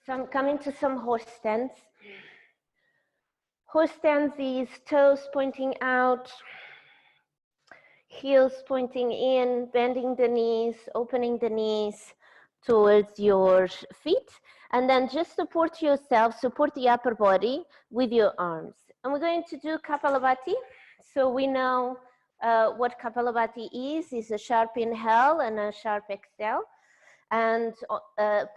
So I'm coming to some horse stance. Horse stance is toes pointing out, heels pointing in, bending the knees, opening the knees towards your feet, and then just support yourself, support the upper body with your arms. And we're going to do Kapalabhati. So we know what Kapalabhati is a sharp inhale and a sharp exhale, and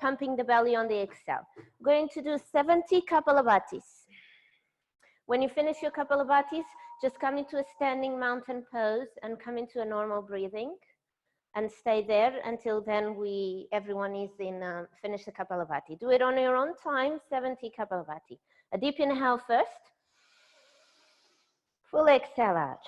pumping the belly on the exhale. We're going to do 70 Kapalabhatis. When you finish your Kapalabhatis, just come into a standing mountain pose and come into a normal breathing and stay there until then everyone is in finish the Kapalabhati. Do it on your own time, 70 Kapalabhati. A deep inhale first, full exhale out.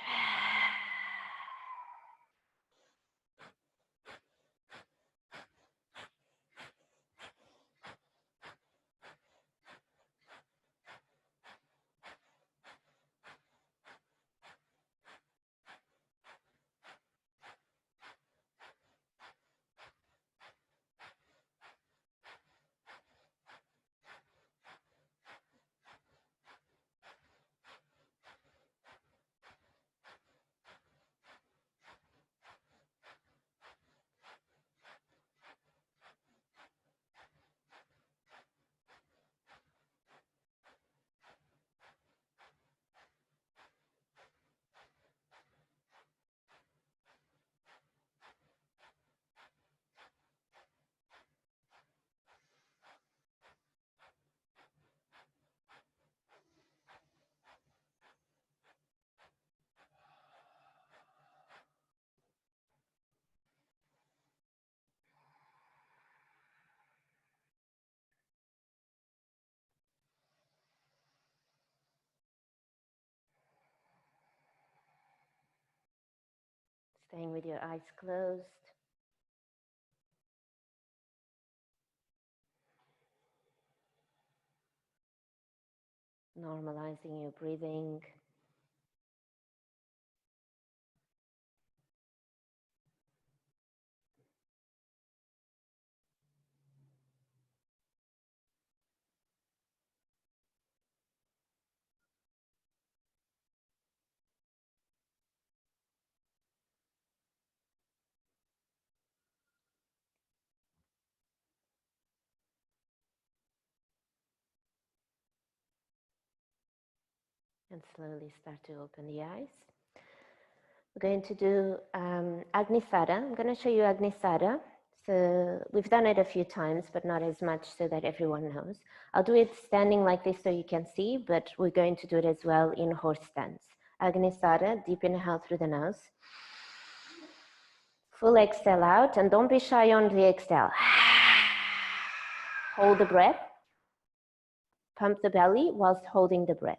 Staying with your eyes closed. Normalizing your breathing. And slowly start to open the eyes. We're going to do Agnisara. I'm going to show you Agnisara. So we've done it a few times, but not as much so that everyone knows. I'll do it standing like this so you can see, but we're going to do it as well in horse stance. Agnisara, deep inhale through the nose. Full exhale out, and don't be shy on the exhale. Hold the breath. Pump the belly whilst holding the breath.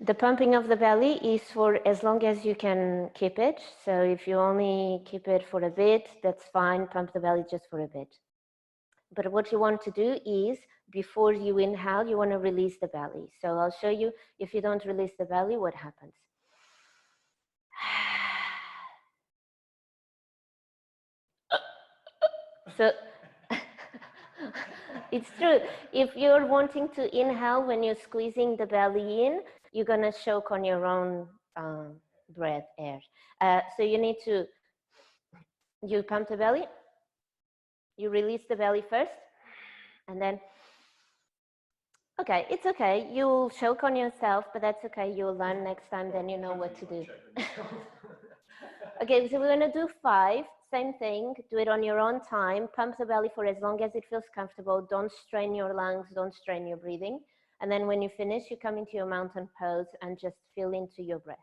The pumping of the belly is for as long as you can keep it. So if you only keep it for a bit, that's fine. Pump the belly just for a bit. But what you want to do is, before you inhale, you want to release the belly. So I'll show you, if you don't release the belly, what happens. So it's true. If you're wanting to inhale when you're squeezing the belly in, you're going to choke on your own breath, air. So you need to, you pump the belly, you release the belly first, and then, okay, it's okay. You'll choke on yourself, but that's okay. You'll learn next time, then you know what to do. Okay, so we're going to do 5. Same thing. Do it on your own time. Pump the belly for as long as it feels comfortable. Don't strain your lungs. Don't strain your breathing. And then when you finish, you come into your mountain pose and just feel into your breath.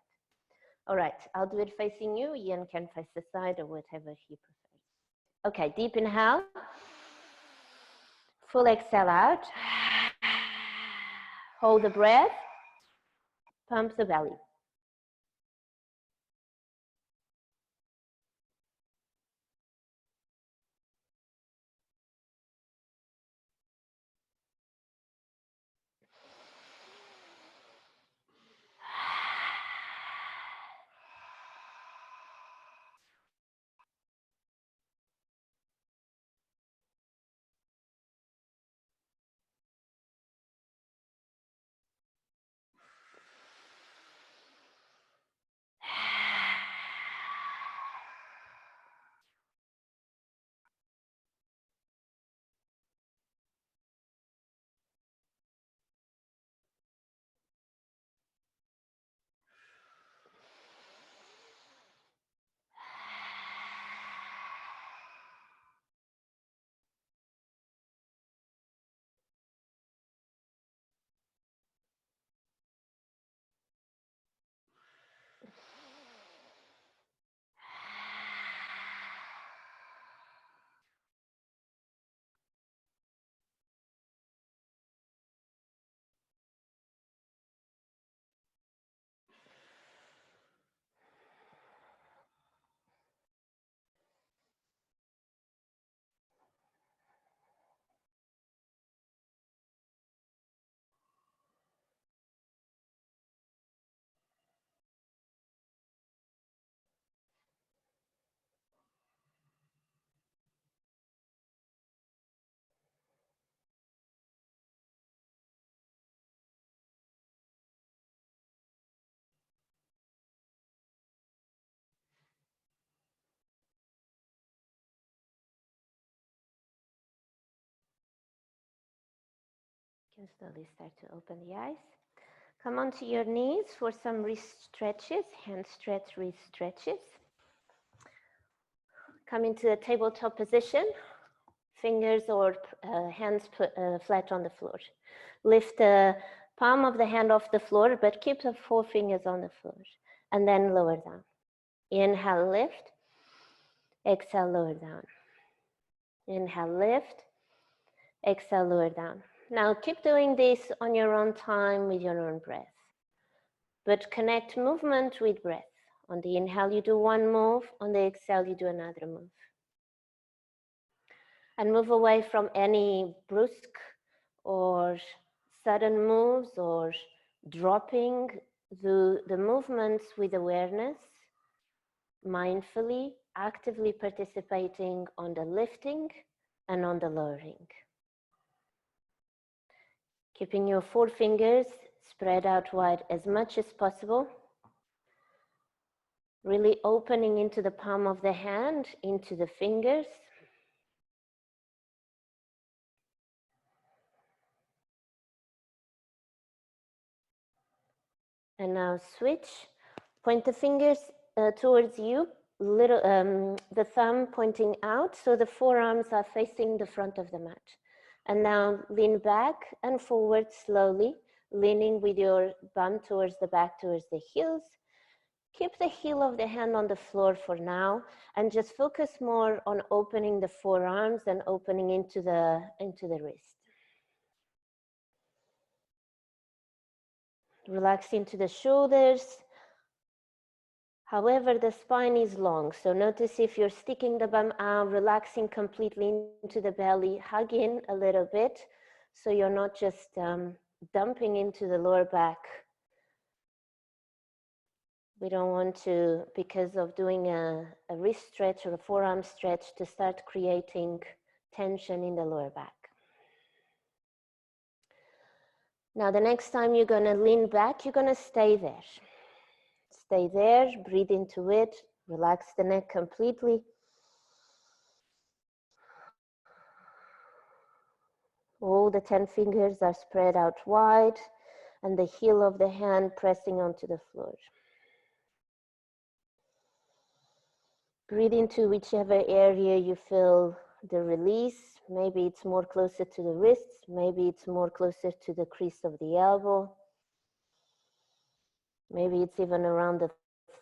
All right, I'll do it facing you. Ian can face the side or whatever he prefers. Okay, deep inhale. Full exhale out. Hold the breath. Pump the belly. You can slowly start to open the eyes. Come onto your knees for some wrist stretches, hand stretch, wrist stretches. Come into a tabletop position, fingers or hands put, flat on the floor. Lift the palm of the hand off the floor, but keep the 4 fingers on the floor, and then lower down. Inhale, lift. Exhale, lower down. Inhale, lift. Exhale, lower down. Now keep doing this on your own time with your own breath. But connect movement with breath. On the inhale, you do one move. On the exhale, you do another move. And move away from any brusque or sudden moves or dropping the movements with awareness, mindfully, actively participating on the lifting and on the lowering. Keeping your 4 fingers spread out wide as much as possible. Really opening into the palm of the hand, into the fingers. And now switch. Point the fingers towards you, the thumb pointing out, so the forearms are facing the front of the mat. And now lean back and forward slowly, leaning with your bum towards the back, towards the heels. Keep the heel of the hand on the floor for now, and just focus more on opening the forearms and opening into the wrist. Relax into the shoulders. However, the spine is long, so notice if you're sticking the bum out, relaxing completely into the belly, hug in a little bit, so you're not just dumping into the lower back. We don't want to, because of doing a wrist stretch or a forearm stretch, to start creating tension in the lower back. Now, the next time you're going to lean back, you're going to stay there. Stay there, breathe into it, relax the neck completely. All the 10 fingers are spread out wide and the heel of the hand pressing onto the floor. Breathe into whichever area you feel the release. Maybe it's more closer to the wrists, maybe it's more closer to the crease of the elbow. Maybe it's even around the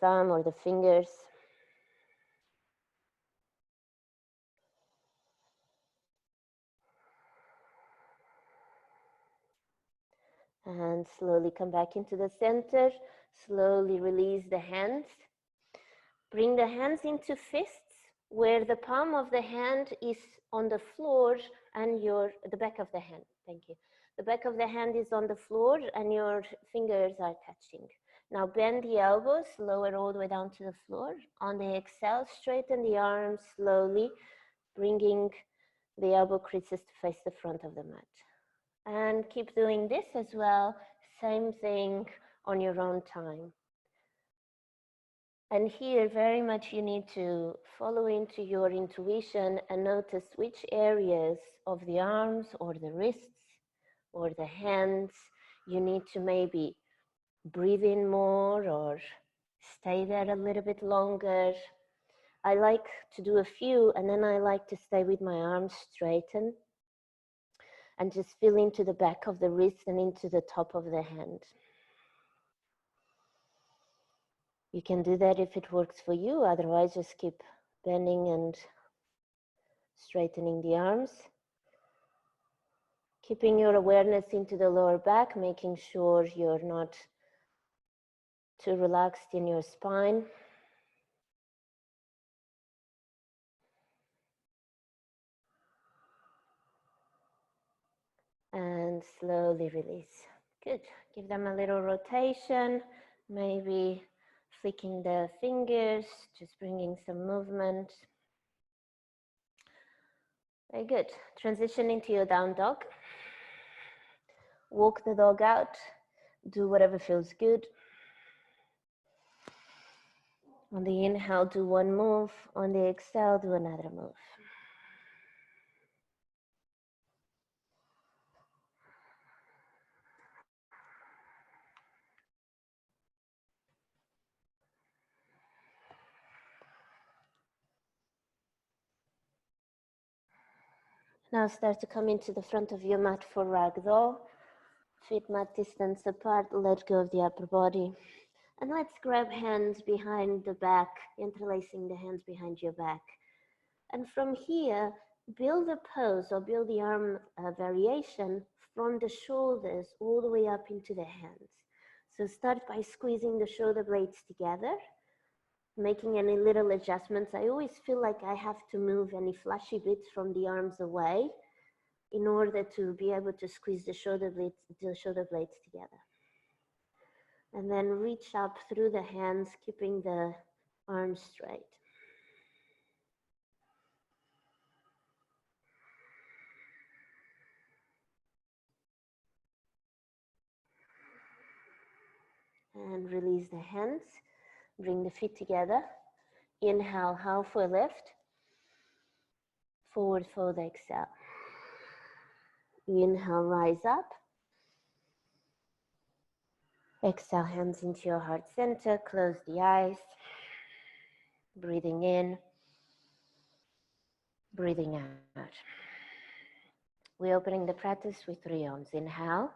thumb or the fingers. And slowly come back into the center. Slowly release the hands. Bring the hands into fists, where the palm of the hand is on the floor and the back of the hand. Thank you. The back of the hand is on the floor and your fingers are touching. Now bend the elbows, lower all the way down to the floor. On the exhale, straighten the arms slowly, bringing the elbow creases to face the front of the mat. And keep doing this as well, same thing on your own time. And here, very much you need to follow into your intuition and notice which areas of the arms or the wrists or the hands you need to maybe breathe in more or stay there a little bit longer. I like to do a few, and then I like to stay with my arms straightened and just feel into the back of the wrist and into the top of the hand. You can do that if it works for you, otherwise just keep bending and straightening the arms. Keeping your awareness into the lower back, making sure you're not too relaxed in your spine. And slowly release. Good. Give them a little rotation, maybe flicking the fingers, just bringing some movement. Very good. Transition into your down dog. Walk the dog out. Do whatever feels good. On the inhale, do one move. On the exhale, do another move. Now start to come into the front of your mat for ragdoll. Feet mat distance apart, let go of the upper body. And let's grab hands behind the back, interlacing the hands behind your back. And from here, build a pose or build the arm variation from the shoulders all the way up into the hands. So start by squeezing the shoulder blades together, making any little adjustments. I always feel like I have to move any flashy bits from the arms away in order to be able to squeeze the shoulder blades together. And then reach up through the hands, keeping the arms straight. And release the hands. Bring the feet together. Inhale, halfway lift. Forward fold, exhale. Inhale, rise up. Exhale, hands into your heart center. Close the eyes. Breathing in. Breathing out. We're opening the practice with 3 arms. Inhale.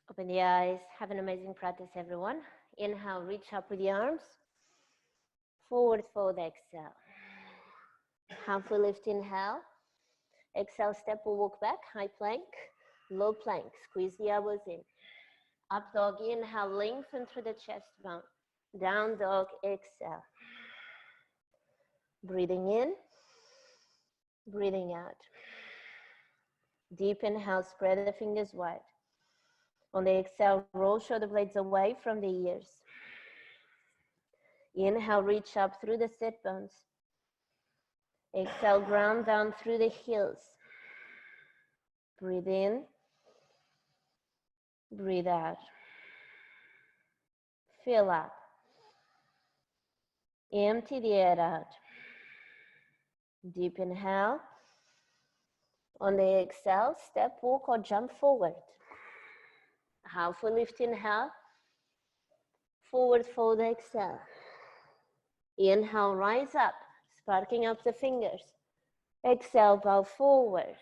Open the eyes. Have an amazing practice, everyone. Inhale, reach up with the arms. Forward fold, exhale. Halfway lift, inhale. Exhale, step or walk back, high plank, low plank. Squeeze the elbows in. Up dog, inhale, lengthen through the chest bone. Down dog, exhale. Breathing in, breathing out. Deep inhale, spread the fingers wide. On the exhale, roll shoulder blades away from the ears. Inhale, reach up through the sit bones. Exhale, ground down through the heels. Breathe in, breathe out. Fill up. Empty the air out. Deep inhale. On the exhale, step, walk, or jump forward. Halfway lift, inhale. Forward fold, exhale. Inhale, rise up, sparking up the fingers. Exhale, bow forward.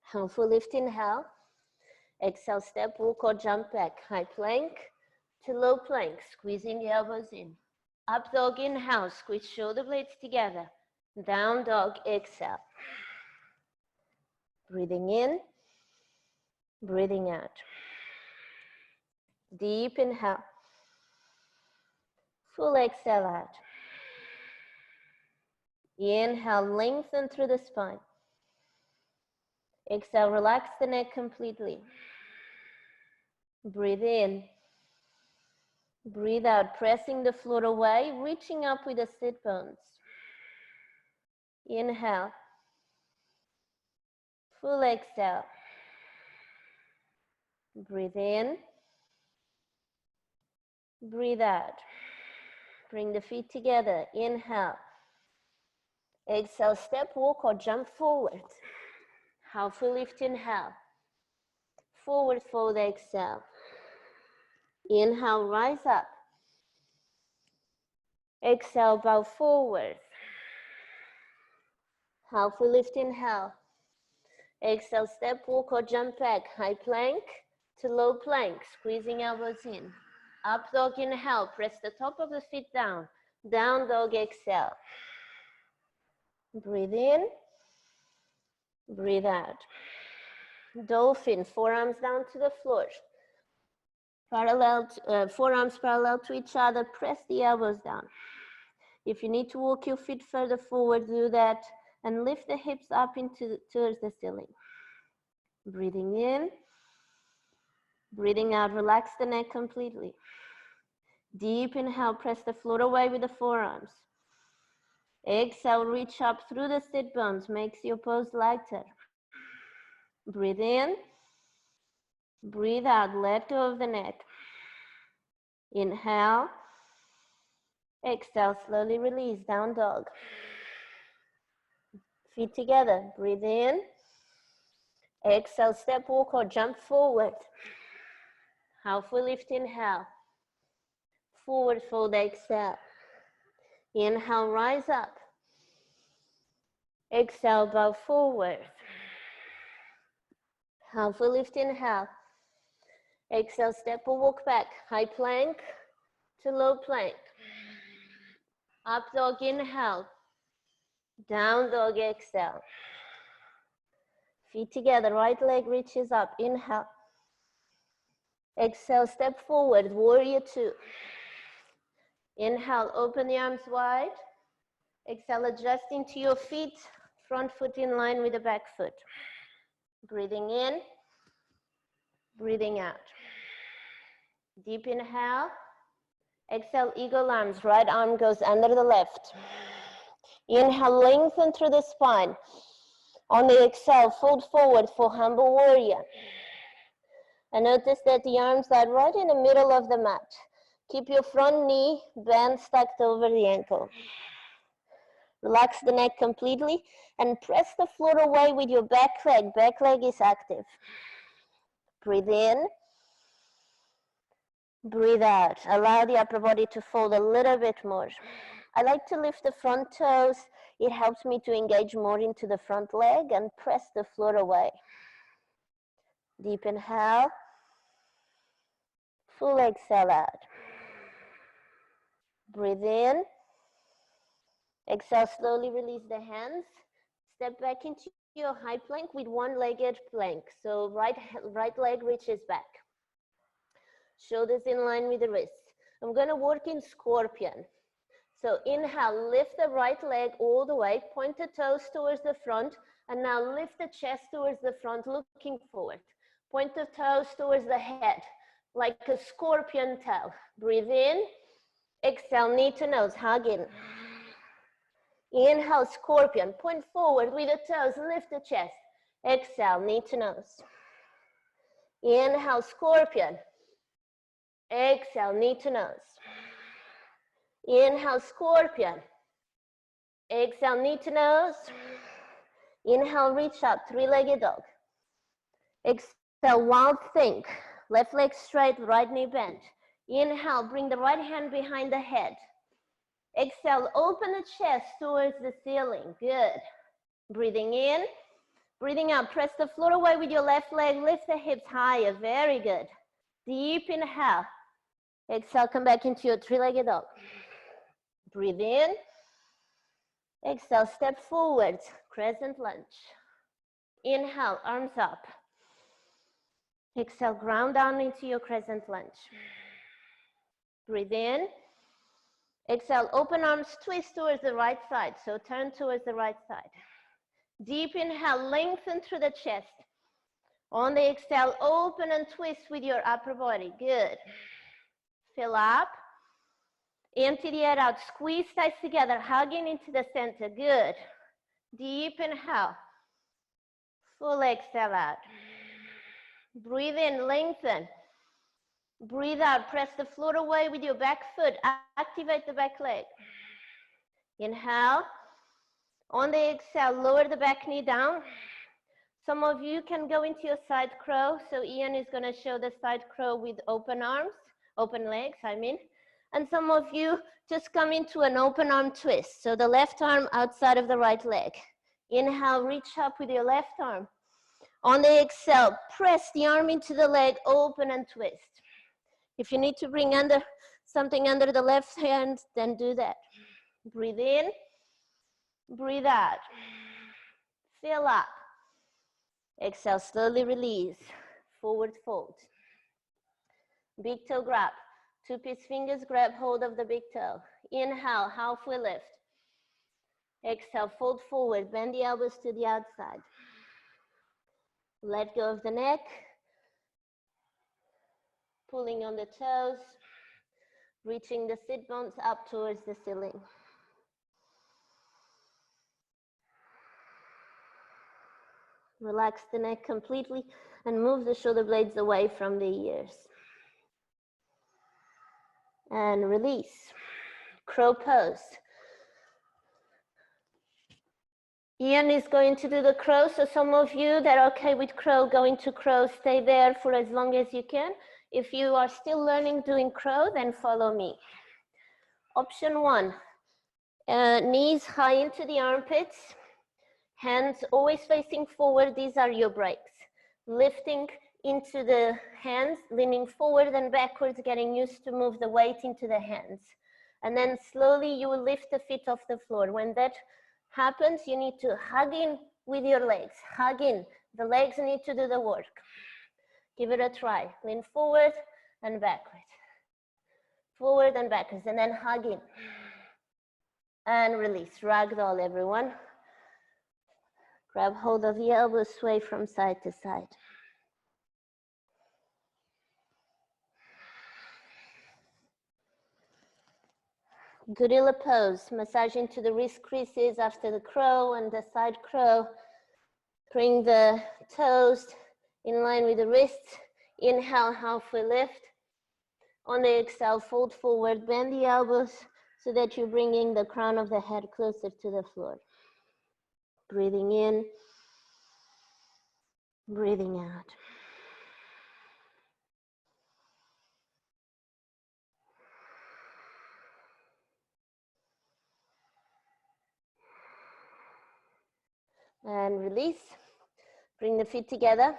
Halfway lift, inhale. Exhale, step, walk, or jump back. High plank to low plank, squeezing the elbows in. Up dog, inhale, squeeze shoulder blades together. Down dog, exhale. Breathing in, breathing out. Deep inhale. Full exhale out. Inhale, lengthen through the spine. Exhale, relax the neck completely. Breathe in. Breathe out, pressing the floor away, reaching up with the sit bones. Inhale. Full exhale. Breathe in. Breathe out. Bring the feet together. Inhale. Exhale, step, walk, or jump forward. Halfway lift, inhale. Forward fold, exhale. Inhale, rise up. Exhale, bow forward. Halfway lift, inhale. Exhale, step, walk, or jump back. High plank to low plank, squeezing elbows in. Up dog, inhale, press the top of the feet down. Down dog, exhale. Breathe in. Breathe out. Dolphin, forearms down to the floor. Forearms parallel to each other, press the elbows down. If you need to walk your feet further forward, do that, and lift the hips up towards the ceiling. Breathing in, breathing out, relax the neck completely. Deep inhale, press the floor away with the forearms. Exhale, reach up through the sit bones, makes your pose lighter. Breathe in, breathe out, let go of the neck. Inhale, exhale, slowly release, down dog. Feet together, breathe in. Exhale, step, walk, or jump forward. Halfway lift, inhale. Forward fold, exhale. Inhale, rise up. Exhale, bow forward. Halfway lift, inhale. Exhale, step or walk back. High plank to low plank. Up dog, inhale. Down dog, exhale. Feet together, right leg reaches up, inhale. Exhale, step forward, warrior two. Inhale, open the arms wide. Exhale, adjusting to your feet, front foot in line with the back foot. Breathing in, breathing out. Deep inhale. Exhale, eagle arms, right arm goes under the left. Inhale, lengthen through the spine. On the exhale, fold forward for humble warrior. And notice that the arms are right in the middle of the mat. Keep your front knee bent, stacked over the ankle. Relax the neck completely and press the floor away with your back leg. Back leg is active. Breathe in. Breathe out. Allow the upper body to fold a little bit more. I like to lift the front toes. It helps me to engage more into the front leg and press the floor away. Deep inhale. Full exhale out. Breathe in. Exhale, slowly release the hands. Step back into your high plank with one-legged plank. So right leg reaches back. Shoulders in line with the wrists. I'm going to work in scorpion. So inhale, lift the right leg all the way, point the toes towards the front, and now lift the chest towards the front, looking forward. Point the toes towards the head, like a scorpion tail. Breathe in, exhale, knee to nose, hug in. Inhale, scorpion, point forward with the toes, lift the chest. Exhale, knee to nose. Inhale, scorpion. Exhale, knee to nose. Inhale, scorpion. Exhale, knee to nose. Inhale, reach up, three-legged dog. Exhale, wild think. Left leg straight, right knee bent. Inhale, bring the right hand behind the head. Exhale, open the chest towards the ceiling. Good. Breathing in, breathing out. Press the floor away with your left leg. Lift the hips higher. Very good. Deep inhale. Exhale, come back into your three-legged dog. Breathe in. Exhale, step forward. Crescent lunge. Inhale, arms up. Exhale, ground down into your crescent lunge. Breathe in. Exhale, open arms, twist towards the right side. So turn towards the right side. Deep inhale, lengthen through the chest. On the exhale, open and twist with your upper body. Good. Fill up. Empty the air out. Squeeze thighs together, hugging into the center. Good. Deep inhale. Full exhale out. Breathe in, lengthen. Breathe out, press the floor away with your back foot. Activate the back leg. Inhale. On the exhale, lower the back knee down. Some of you can go into your side crow. So Ian is going to show the side crow with open arms, open legs, I mean. And some of you just come into an open arm twist. So the left arm outside of the right leg. Inhale, reach up with your left arm. On the exhale, press the arm into the leg, open and twist. If you need to bring something under the left hand, then do that. Breathe in, breathe out. Fill up. Exhale, slowly release. Forward fold. Big toe grab. Two-piece fingers grab hold of the big toe. Inhale, halfway lift. Exhale, fold forward. Bend the elbows to the outside. Let go of the neck. Pulling on the toes. Reaching the sit bones up towards the ceiling. Relax the neck completely and move the shoulder blades away from the ears. And release. Crow pose. Ian is going to do the crow, so some of you that are okay with crow, going to crow, stay there for as long as you can. If you are still learning doing crow, then follow me. Option 1, knees high into the armpits, hands always facing forward. These are your breaks. Lifting into the hands, leaning forward and backwards, getting used to move the weight into the hands. And then slowly you will lift the feet off the floor. When that happens, you need to hug in with your legs. Hug in. The legs need to do the work. Give it a try. Lean forward and backwards. Forward and backwards, and then hug in. And release. Ragdoll, everyone. Grab hold of the elbows, sway from side to side. Gorilla pose, massage into the wrist creases after the crow and the side crow. Bring the toes in line with the wrists. Inhale, halfway lift. On the exhale, fold forward, bend the elbows so that you're bringing the crown of the head closer to the floor. Breathing in, breathing out. And release. Bring the feet together.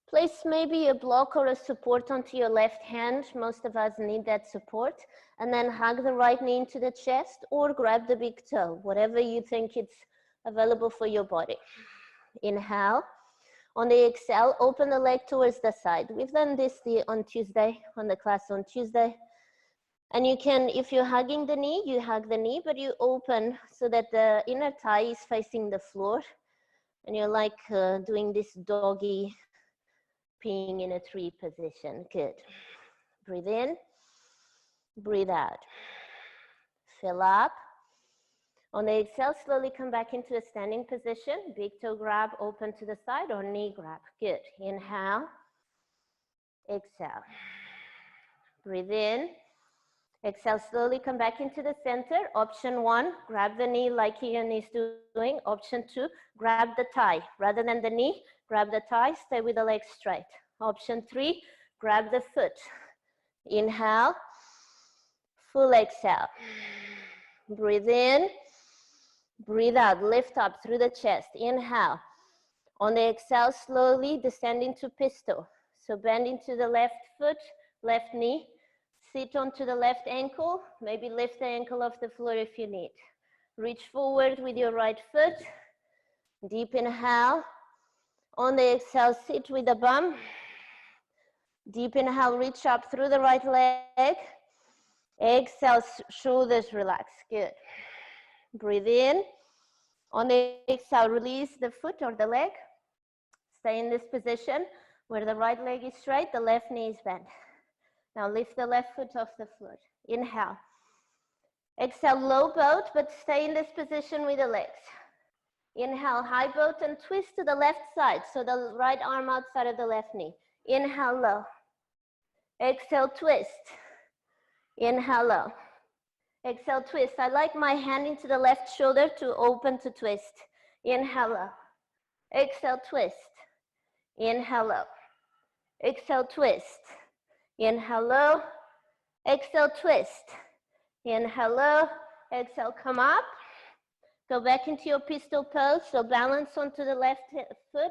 Place maybe a block or a support onto your left hand. Most of us need that support. And then hug the right knee into the chest or grab the big toe, whatever you think it's available for your body. Inhale. On the exhale, open the leg towards the side. We've done this on Tuesday, on the class on Tuesday. And you can, if you're hugging the knee, you hug the knee, but you open so that the inner thigh is facing the floor. And you're like doing this doggy peeing in a tree position. Good. Breathe in, breathe out. Fill up. On the exhale, slowly come back into a standing position. Big toe grab, open to the side, or knee grab. Good. Inhale, exhale. Breathe in. Exhale, slowly come back into the center. Option 1, grab the knee like Ian is doing. Option 2, grab the thigh. Rather than the knee, grab the thigh, stay with the legs straight. Option 3, grab the foot. Inhale, full exhale. Breathe in, breathe out, lift up through the chest. Inhale. On the exhale, slowly descend into pistol. So bend into the left foot, left knee. Sit onto the left ankle, maybe lift the ankle off the floor if you need. Reach forward with your right foot. Deep inhale. On the exhale, sit with the bum. Deep inhale, reach up through the right leg. Exhale, shoulders relax. Good. Breathe in. On the exhale, release the foot or the leg. Stay in this position where the right leg is straight, the left knee is bent. Now lift the left foot off the floor. Inhale. Exhale, low boat, but stay in this position with the legs. Inhale, high boat and twist to the left side. So the right arm outside of the left knee. Inhale, low. Exhale, twist. Inhale, low. Exhale, twist. I like my hand into the left shoulder to open to twist. Inhale, low. Exhale, twist. Inhale, low. Exhale, twist. Inhale, low. Exhale, twist. Inhale, low. Exhale, come up. Go back into your pistol pose. So balance onto the left foot.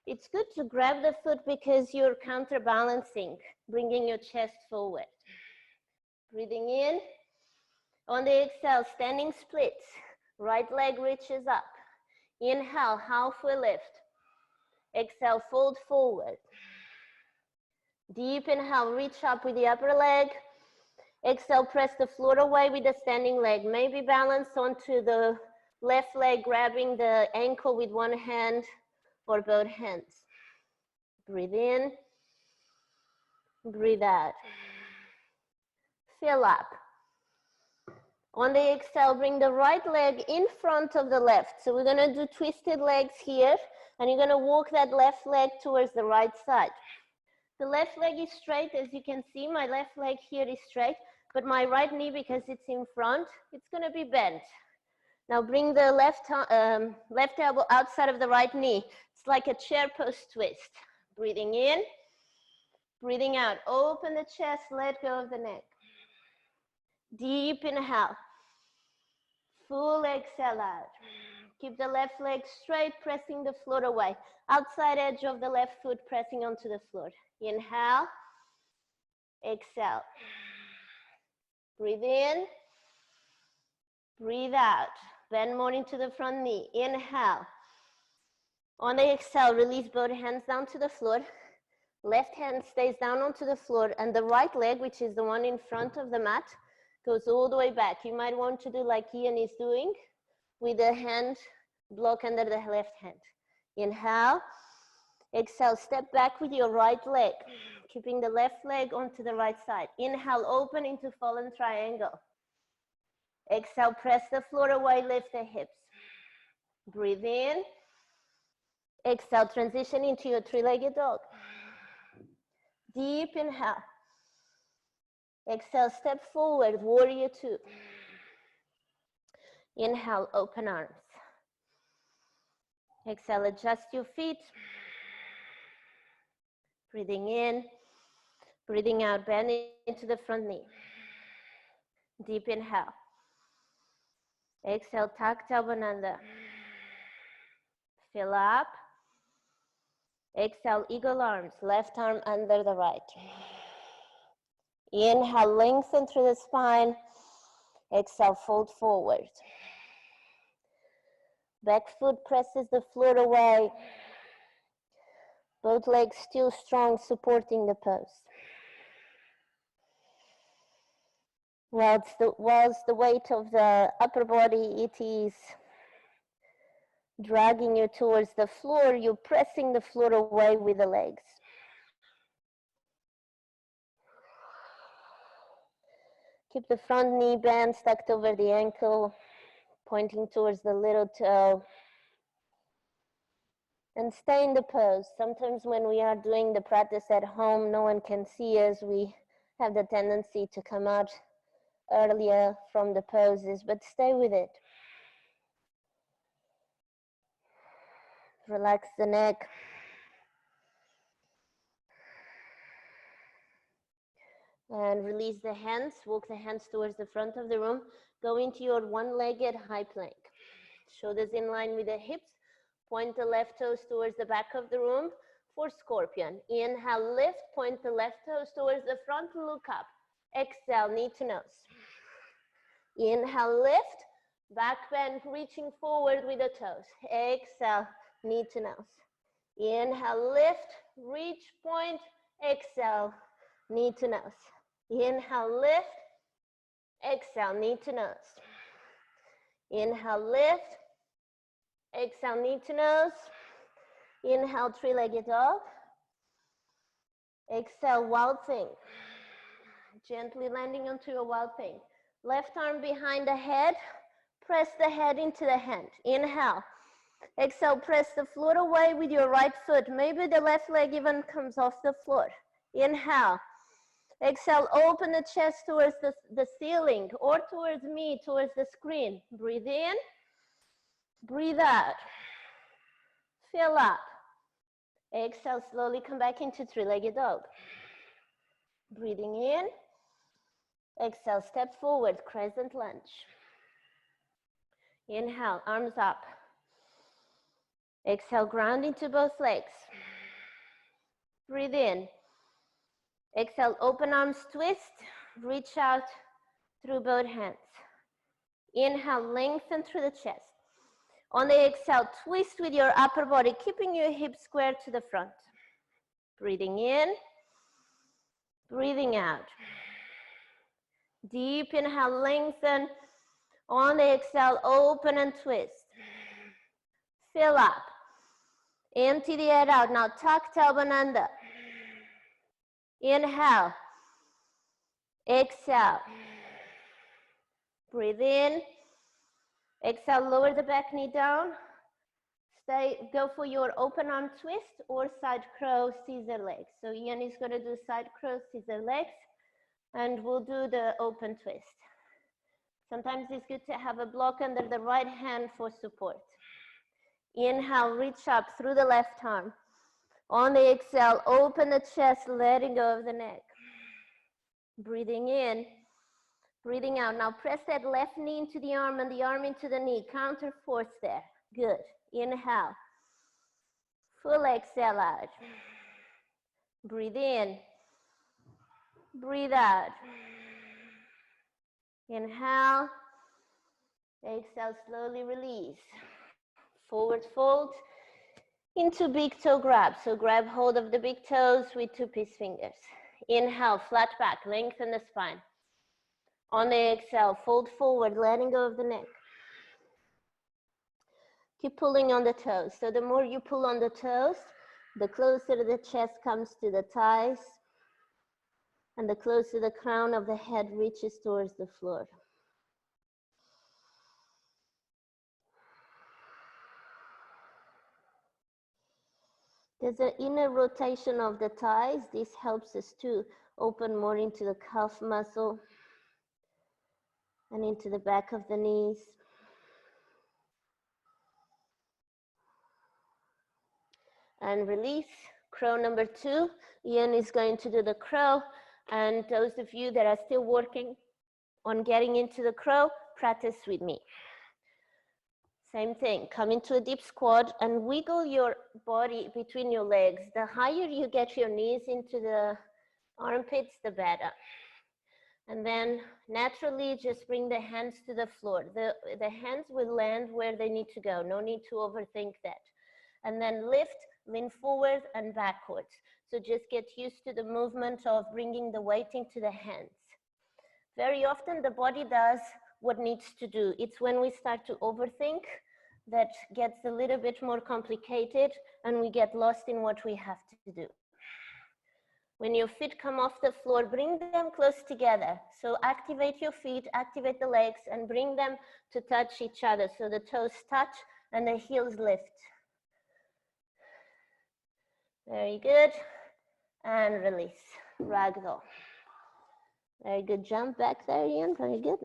It's good to grab the foot because you're counterbalancing, bringing your chest forward. Breathing in. On the exhale, standing splits. Right leg reaches up. Inhale, halfway lift. Exhale, fold forward. Deep inhale, reach up with the upper leg. Exhale, press the floor away with the standing leg. Maybe balance onto the left leg, grabbing the ankle with one hand or both hands. Breathe in, breathe out. Fill up. On the exhale, bring the right leg in front of the left. So we're gonna do twisted legs here, and you're gonna walk that left leg towards the right side. The left leg is straight, as you can see. My left leg here is straight, but my right knee, because it's in front, it's gonna be bent. Now bring the left elbow outside of the right knee. It's like a chair post twist. Breathing in, breathing out. Open the chest, let go of the neck. Deep inhale. Full exhale out. Keep the left leg straight, pressing the floor away. Outside edge of the left foot pressing onto the floor. Inhale, exhale. Breathe in, breathe out. Bend more into the front knee. Inhale. On the exhale, release both hands down to the floor. Left hand stays down onto the floor, and the right leg, which is the one in front of the mat, goes all the way back. You might want to do like Ian is doing, with the hand block under the left hand. Inhale, exhale, step back with your right leg, keeping the left leg onto the right side. Inhale, open into fallen triangle. Exhale, press the floor away, lift the hips. Breathe in. Exhale, transition into your three-legged dog. Deep inhale. Exhale, step forward, warrior two. Inhale, open arms. Exhale, adjust your feet. Breathing in, breathing out, bend into the front knee. Deep inhale. Exhale, tuck tailbone under. Fill up. Exhale, eagle arms, left arm under the right. Inhale, lengthen through the spine. Exhale, fold forward. Back foot presses the floor away. Both legs still strong, supporting the pose. Whilst the weight of the upper body, it is dragging you towards the floor, you're pressing the floor away with the legs. Keep the front knee bent, tucked over the ankle, pointing towards the little toe. And stay in the pose. Sometimes when we are doing the practice at home, no one can see us. We have the tendency to come out earlier from the poses, but stay with it. Relax the neck. And release the hands. Walk the hands towards the front of the room. Go into your one-legged high plank. Shoulders in line with the hips. Point the left toes towards the back of the room for scorpion. Inhale, lift. Point the left toes towards the front. Look up. Exhale, knee to nose. Inhale, lift. Back bend, reaching forward with the toes. Exhale, knee to nose. Inhale, lift. Reach, point. Exhale, knee to nose. Inhale, lift. Exhale, knee to nose. Inhale, lift. Exhale, knee to nose. Inhale, three-legged dog. Exhale, wild thing. Gently landing onto your wild thing. Left arm behind the head. Press the head into the hand. Inhale. Exhale, press the floor away with your right foot. Maybe the left leg even comes off the floor. Inhale. Exhale, open the chest towards the ceiling or towards me, towards the screen. Breathe in. Breathe out. Fill up. Exhale, slowly come back into three-legged dog. Breathing in. Exhale, step forward, crescent lunge. Inhale, arms up. Exhale, ground into both legs. Breathe in. Exhale, open arms, twist. Reach out through both hands. Inhale, lengthen through the chest. On the exhale, twist with your upper body, keeping your hips square to the front. Breathing in, breathing out. Deep inhale, lengthen. On the exhale, open and twist. Fill up. Empty the air out. Now tuck tailbone under. Inhale. Exhale. Breathe in. Exhale, lower the back knee down. Go for your open arm twist or side crow scissor legs. So Ian is going to do side crow scissor legs, and we'll do the open twist. Sometimes it's good to have a block under the right hand for support. Inhale, reach up through the left arm. On the exhale, open the chest, letting go of the neck. Breathing in, breathing out. Now press that left knee into the arm and the arm into the knee. Counter force there. Good. Inhale. Full exhale out. Breathe in. Breathe out. Inhale. Exhale, slowly release. Forward fold into big toe grab. So grab hold of the big toes with 2 peace fingers. Inhale, flat back, lengthen the spine. On the exhale, fold forward, letting go of the neck. Keep pulling on the toes. So the more you pull on the toes, the closer the chest comes to the thighs, and the closer the crown of the head reaches towards the floor. There's an inner rotation of the thighs. This helps us to open more into the calf muscle and into the back of the knees. And release. Crow number 2. Ian is going to do the crow. And those of you that are still working on getting into the crow, practice with me. Same thing, come into a deep squat and wiggle your body between your legs. The higher you get your knees into the armpits, the better. And then naturally just bring the hands to the floor. The hands will land where they need to go. No need to overthink that. And then lift, lean forward and backwards. So just get used to the movement of bringing the weight into the hands. Very often the body does what needs to do. It's when we start to overthink that gets a little bit more complicated and we get lost in what we have to do. When your feet come off the floor, bring them close together. So activate your feet, activate the legs and bring them to touch each other. So the toes touch and the heels lift. Very good. And release. Ragdoll. Very good. Jump back there, Ian. Very good.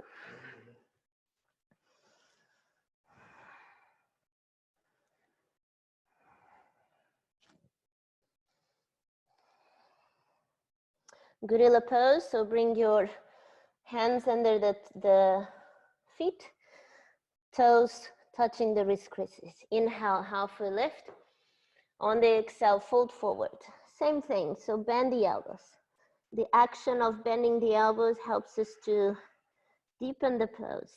Gorilla pose. So bring your hands under the feet. Toes touching the wrist creases. Inhale, halfway lift. On the exhale, fold forward. Same thing. So bend the elbows. The action of bending the elbows helps us to deepen the pose.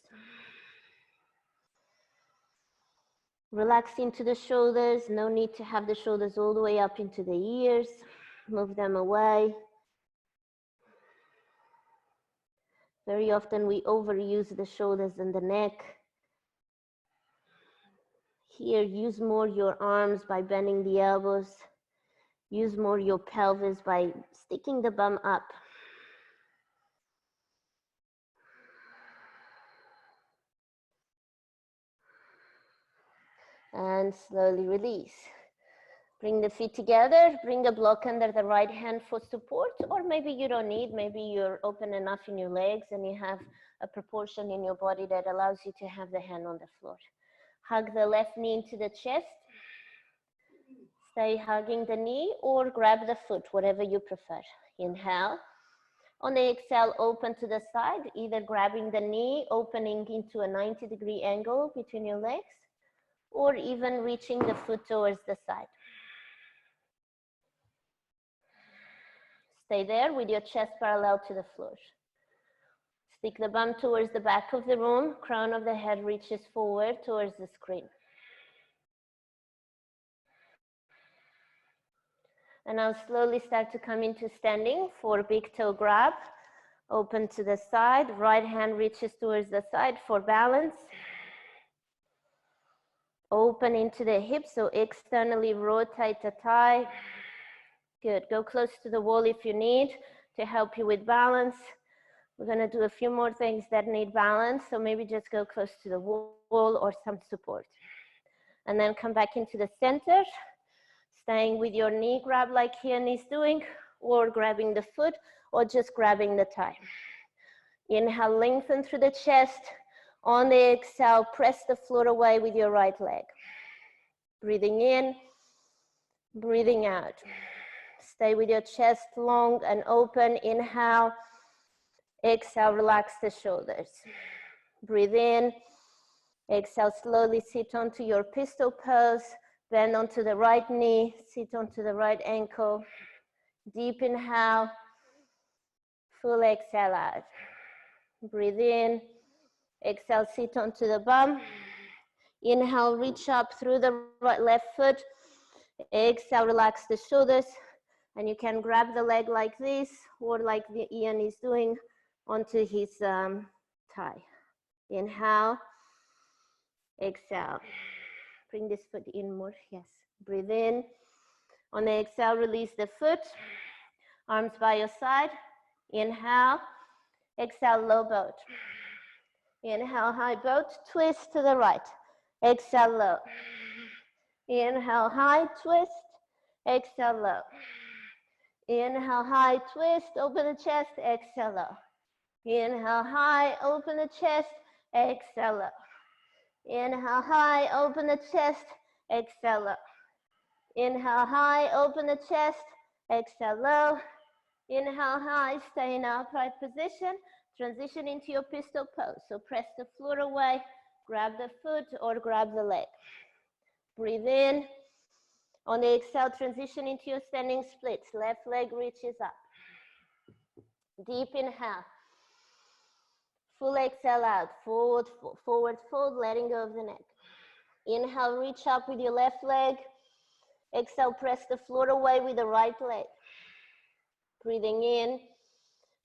Relax into the shoulders. No need to have the shoulders all the way up into the ears. Move them away. Very often we overuse the shoulders and the neck. Here, use more your arms by bending the elbows. Use more your pelvis by sticking the bum up. And slowly release. Bring the feet together, bring a block under the right hand for support, or maybe you don't need, maybe you're open enough in your legs and you have a proportion in your body that allows you to have the hand on the floor. Hug the left knee into the chest. Stay hugging the knee or grab the foot, whatever you prefer. Inhale. On the exhale, open to the side, either grabbing the knee, opening into a 90-degree angle between your legs, or even reaching the foot towards the side. Stay there with your chest parallel to the floor. Stick the bum towards the back of the room, crown of the head reaches forward towards the screen. And now slowly start to come into standing for big toe grab. Open to the side, right hand reaches towards the side for balance. Open into the hips, so externally rotate the thigh. Good, go close to the wall if you need to help you with balance. We're gonna do a few more things that need balance, so maybe just go close to the wall or some support. And then come back into the center, staying with your knee grab like Ian is doing, or grabbing the foot, or just grabbing the thigh. Inhale, lengthen through the chest. On the exhale, press the floor away with your right leg. Breathing in, breathing out. Stay with your chest long and open. Inhale, exhale, relax the shoulders. Breathe in, exhale, slowly sit onto your pistol pose. Bend onto the right knee, sit onto the right ankle. Deep inhale, full exhale out. Breathe in, exhale, sit onto the bum. Inhale, reach up through the right left foot. Exhale, relax the shoulders. And you can grab the leg like this, or like Ian is doing, onto his thigh. Inhale, exhale. Bring this foot in more, yes. Breathe in. On the exhale, release the foot. Arms by your side. Inhale, exhale, low boat. Inhale, high boat, twist to the right. Exhale, low. Inhale, high, twist. Exhale, low. Inhale, high, twist, open the chest, exhale, low. Inhale, high, open the chest, exhale, low. Inhale, high, open the chest, exhale, low. Inhale, high, open the chest, exhale, low. Inhale, high, stay in upright position. Transition into your pistol pose. So press the floor away, grab the foot or grab the leg. Breathe in. On the exhale, transition into your standing splits. Left leg reaches up. Deep inhale. Full exhale out. Forward, forward fold, letting go of the neck. Inhale, reach up with your left leg. Exhale, press the floor away with the right leg. Breathing in.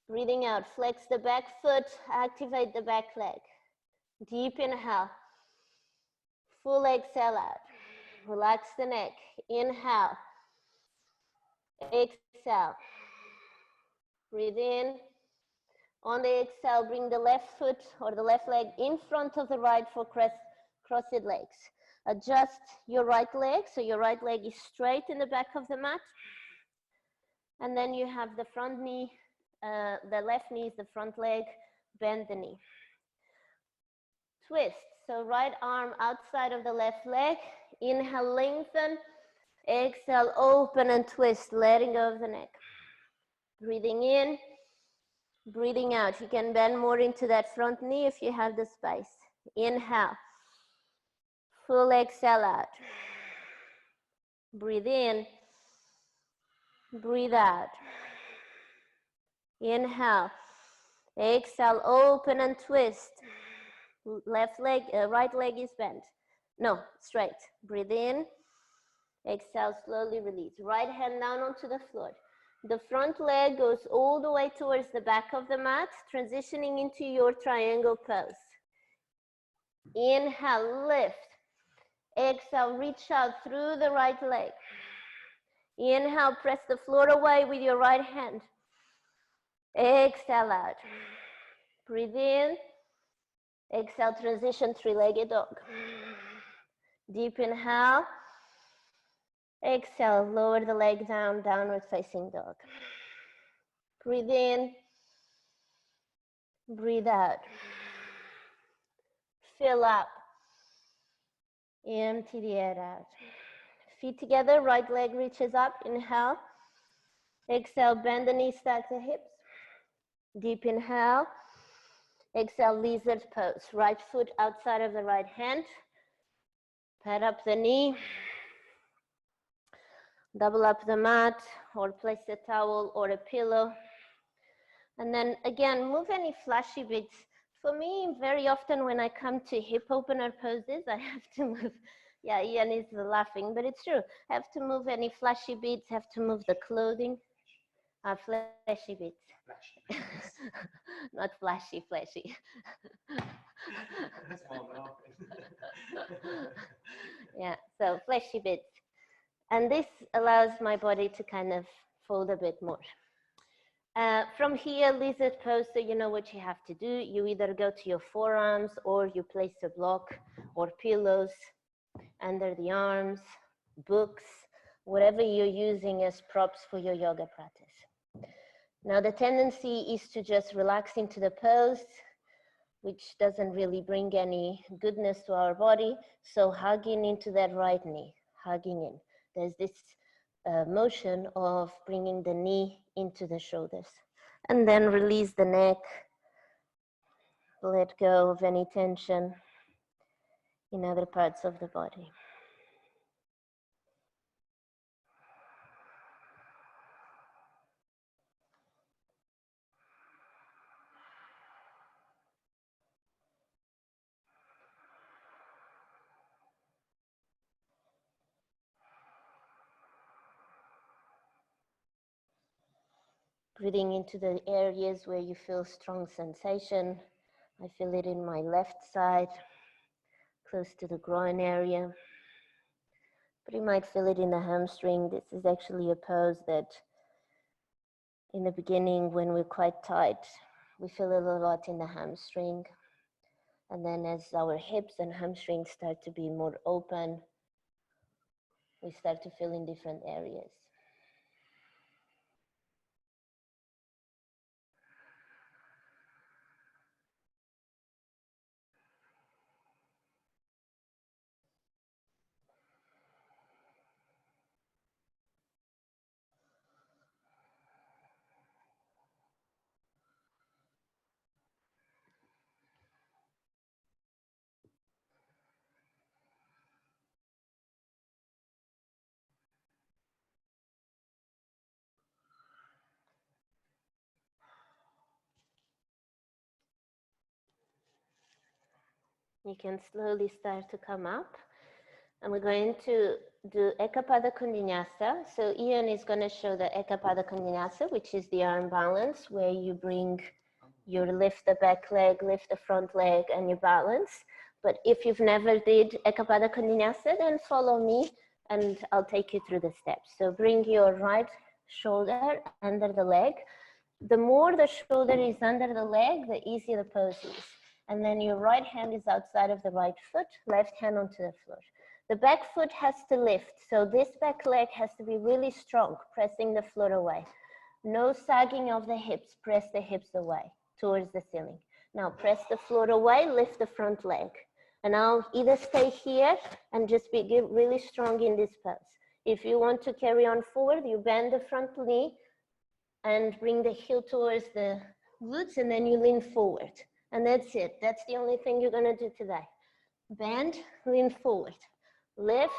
Breathing out, flex the back foot, activate the back leg. Deep inhale, full exhale out. Relax the neck, inhale, exhale. Breathe in. On the exhale, bring the left foot or the left leg in front of the right for crossed legs. Adjust your right leg, so your right leg is straight in the back of the mat. And then you have the front knee. The left knee is the front leg, bend the knee. Twist, so right arm outside of the left leg. Inhale, lengthen. Exhale, open and twist, letting go of the neck. Breathing in, breathing out. You can bend more into that front knee if you have the space. Inhale, full exhale out. Breathe in, breathe out. Inhale, exhale, open and twist. Left leg, right leg is bent. No, straight. Breathe in, exhale, slowly release. Right hand down onto the floor. The front leg goes all the way towards the back of the mat, transitioning into your triangle pose. Inhale, lift. Exhale, reach out through the right leg. Inhale, press the floor away with your right hand. Exhale out. Breathe in. Exhale, transition, three-legged dog. Deep inhale. Exhale, lower the leg down, downward facing dog. Breathe in. Breathe out. Fill up. Empty the air out. Feet together, right leg reaches up, inhale. Exhale, bend the knees, stack the hips. Deep inhale. Exhale, lizard pose. Right foot outside of the right hand. Pad up the knee. Double up the mat or place a towel or a pillow. And then again, move any flashy bits. For me, very often when I come to hip opener poses, I have to move Yeah, Ian is laughing, but it's true. Have to move any flashy bits, have to move the clothing. Flashy bits. Not flashy, flashy. Yeah, so fleshy bits. And this allows my body to kind of fold a bit more. From here, lizard pose, so you know what you have to do. You either go to your forearms or you place a block or pillows under the arms, books, whatever you're using as props for your yoga practice. Now, the tendency is to just relax into the pose, which doesn't really bring any goodness to our body. So hugging into that right knee, hugging in. There's this motion of bringing the knee into the shoulders. And then release the neck, let go of any tension in other parts of the body. Breathing into the areas where you feel strong sensation. I feel it in my left side, close to the groin area. But you might feel it in the hamstring. This is actually a pose that in the beginning, when we're quite tight, we feel it a lot in the hamstring. And then as our hips and hamstrings start to be more open, we start to feel in different areas. You can slowly start to come up. And we're going to do Ekapada Kundinyasa. So Ian is going to show the Ekapada Kundinyasa, which is the arm balance, where you bring your lift the back leg, lift the front leg, and you balance. But if you've never did Ekapada Kundinyasa, then follow me and I'll take you through the steps. So bring your right shoulder under the leg. The more the shoulder is under the leg, the easier the pose is. And then your right hand is outside of the right foot, left hand onto the floor. The back foot has to lift. So this back leg has to be really strong, pressing the floor away. No sagging of the hips, press the hips away towards the ceiling. Now press the floor away, lift the front leg. And I'll either stay here and just be really strong in this pose. If you want to carry on forward, you bend the front knee and bring the heel towards the glutes, and then you lean forward. And that's it. That's the only thing you're gonna do today. Bend, lean forward. Lift,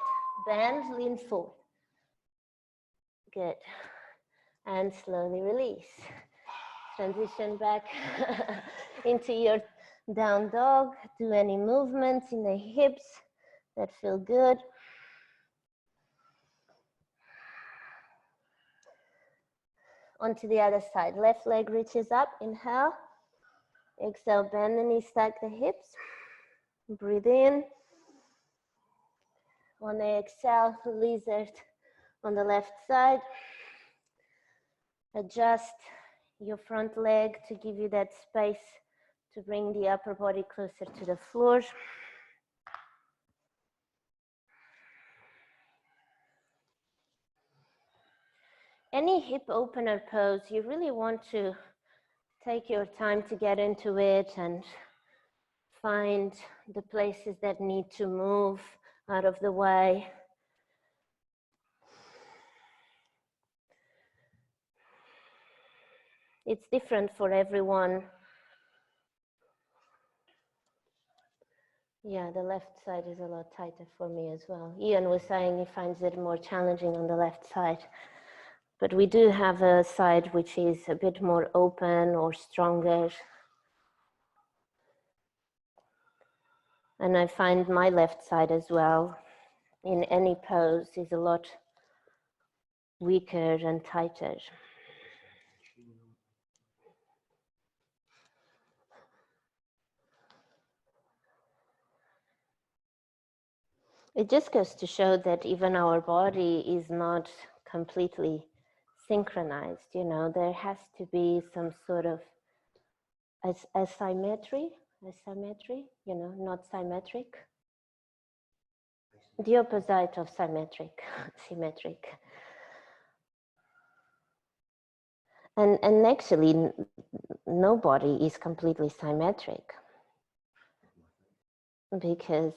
bend, lean forward. Good. And slowly release. Transition back into your down dog. Do any movements in the hips that feel good. Onto the other side. Left leg reaches up. Inhale. Exhale, bend the knees, stack the hips. Breathe in. On the exhale, lizard on the left side. Adjust your front leg to give you that space to bring the upper body closer to the floor. Any hip opener pose, you really want to take your time to get into it and find the places that need to move out of the way. It's different for everyone. Yeah, the left side is a lot tighter for me as well. Ian was saying he finds it more challenging on the left side. But we do have a side which is a bit more open or stronger. And I find my left side as well in any pose is a lot weaker and tighter. It just goes to show that even our body is not completely synchronized. You know, there has to be some sort of asymmetry, you know, not symmetric. The opposite of symmetric, symmetric. And actually, nobody is completely symmetric, because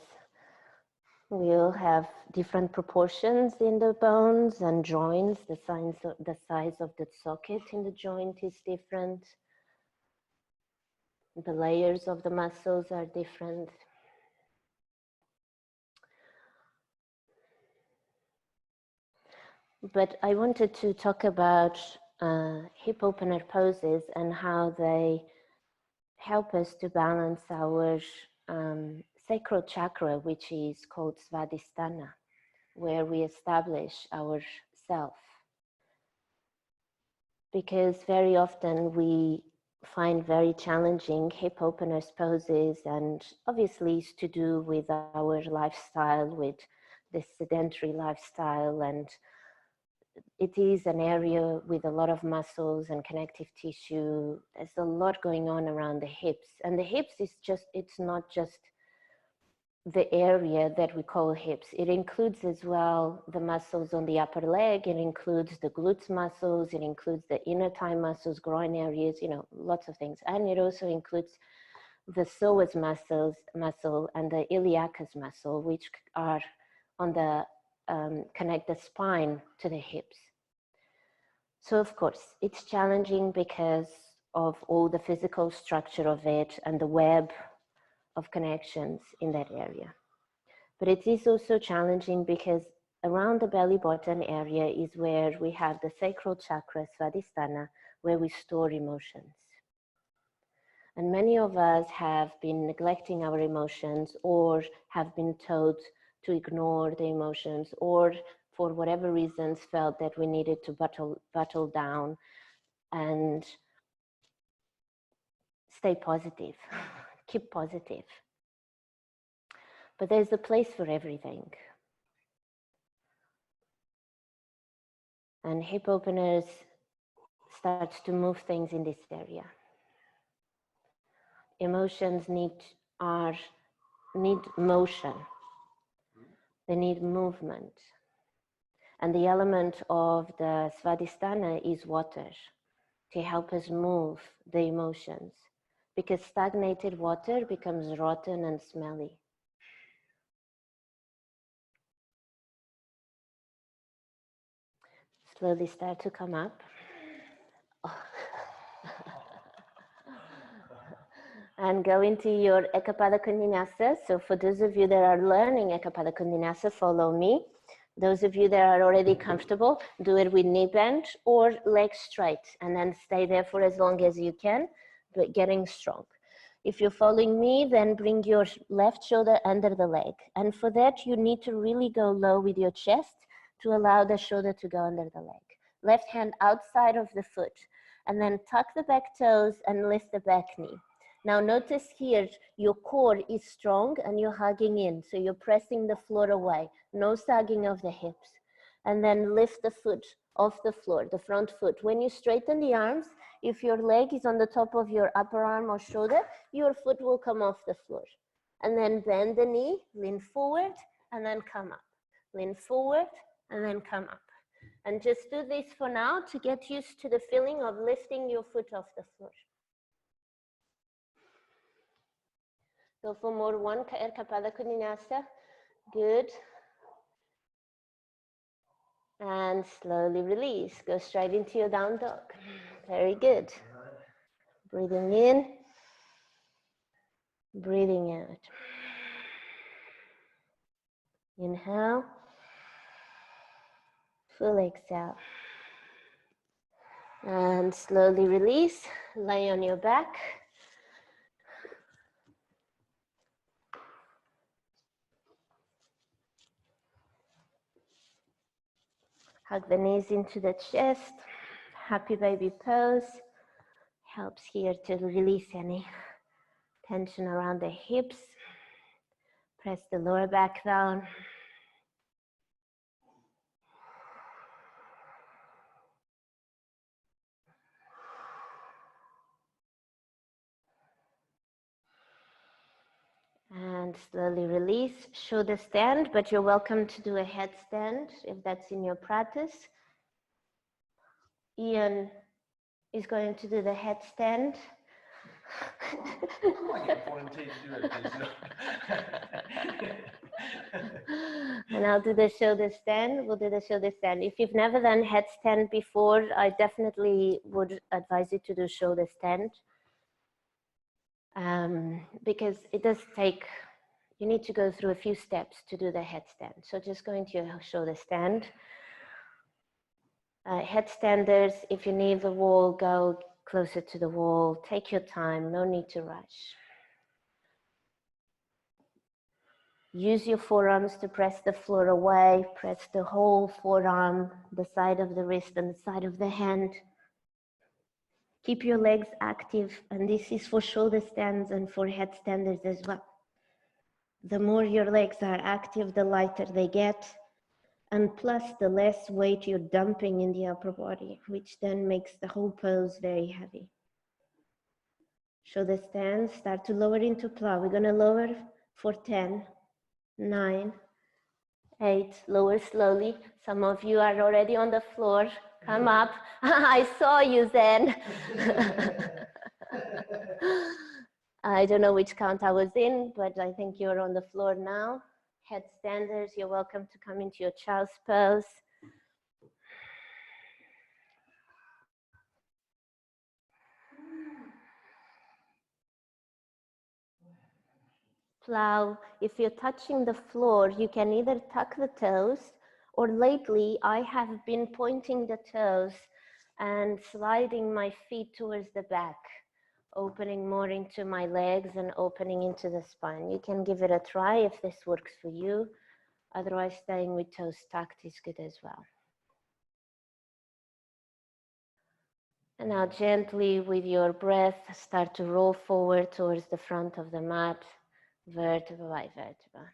we all have different proportions in the bones and joints. The size of the socket in the joint is different. The layers of the muscles are different. But I wanted to talk about hip opener poses and how they help us to balance our sacral chakra, which is called Svadhisthana, where we establish our self. Because very often we find very challenging hip openers poses, and obviously it's to do with our lifestyle, with this sedentary lifestyle, and it is an area with a lot of muscles and connective tissue. There's a lot going on around the hips, and the hips is just, it's not just the area that we call hips. It includes as well the muscles on the upper leg. It includes the glutes muscles. It includes the inner thigh muscles, groin areas, you know, lots of things. And it also includes the psoas muscle and the iliacus muscle, which are on the, connect the spine to the hips. So of course, it's challenging because of all the physical structure of it and the web of connections in that area. But it is also challenging because around the belly button area is where we have the sacral chakra, Svadhisthana, where we store emotions. And many of us have been neglecting our emotions, or have been told to ignore the emotions, or for whatever reasons felt that we needed to battle down and stay positive, keep positive. But there's a place for everything. And hip openers starts to move things in this area. Emotions need motion. They need movement. And the element of the Svadhisthana is water to help us move the emotions, because stagnated water becomes rotten and smelly. Slowly start to come up. Oh. And go into your Ekapada Kundinasa. So for those of you that are learning Ekapada Kundinasa, follow me. Those of you that are already comfortable, do it with knee bend or legs straight, and then stay there for as long as you can, but getting strong. If you're following me, then bring your left shoulder under the leg. And for that, you need to really go low with your chest to allow the shoulder to go under the leg. Left hand outside of the foot, and then tuck the back toes and lift the back knee. Now notice here, your core is strong and you're hugging in. So you're pressing the floor away, no sagging of the hips. And then lift the foot off the floor, the front foot. When you straighten the arms, if your leg is on the top of your upper arm or shoulder, your foot will come off the floor. And then bend the knee, lean forward, and then come up. Lean forward, and then come up. And just do this for now to get used to the feeling of lifting your foot off the floor. Go for more one Ekapada Kundinasa. Good. And slowly release. Go straight into your down dog. Very good. Breathing in. Breathing out. Inhale. Full exhale. And slowly release. Lay on your back. Hug the knees into the chest. Happy baby pose. Helps here to release any tension around the hips. Press the lower back down. And slowly release, shoulder stand, but you're welcome to do a headstand if that's in your practice. Ian is going to do the headstand. I get volunteered to do it, please. And I'll do the shoulder stand. We'll do the shoulder stand. If you've never done headstand before, I definitely would advise you to do shoulder stand. Because it does take, you need to go through a few steps to do the headstand. So just go into your shoulder stand. Headstanders, if you need the wall, go closer to the wall. Take your time, no need to rush. Use your forearms to press the floor away. Press the whole forearm, the side of the wrist and the side of the hand. Keep your legs active, and this is for shoulder stands and for headstanders as well. The more your legs are active, the lighter they get, and plus the less weight you're dumping in the upper body, which then makes the whole pose very heavy. Shoulder stands, start to lower into plow. We're gonna lower for 10, 9, 8, lower slowly. Some of you are already on the floor. Come up. I saw you then. I don't know which count I was in, but I think you're on the floor now. Headstanders, you're welcome to come into your child's pose. Plow, if you're touching the floor, you can either tuck the toes, or lately I have been pointing the toes and sliding my feet towards the back, opening more into my legs and opening into the spine. You can give it a try if this works for you. Otherwise, staying with toes tucked is good as well. And now gently with your breath, start to roll forward towards the front of the mat, vertebra by vertebra.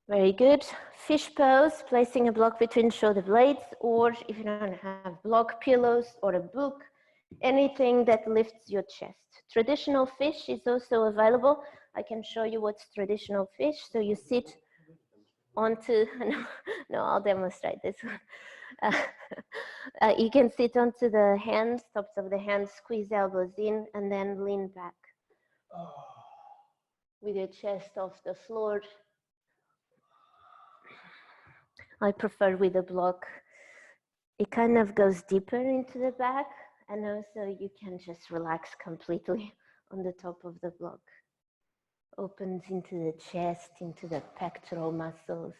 Very good. Fish pose, placing a block between shoulder blades, or if you don't have block, pillows or a book, anything that lifts your chest. Traditional fish is also available. I can show you what's traditional fish. So you sit onto, no, I'll demonstrate this one. You can sit onto the hands, tops of the hands, squeeze elbows in, and then lean back with your chest off the floor. I prefer with a block. It kind of goes deeper into the back, and also you can just relax completely on the top of the block. Opens into the chest, into the pectoral muscles.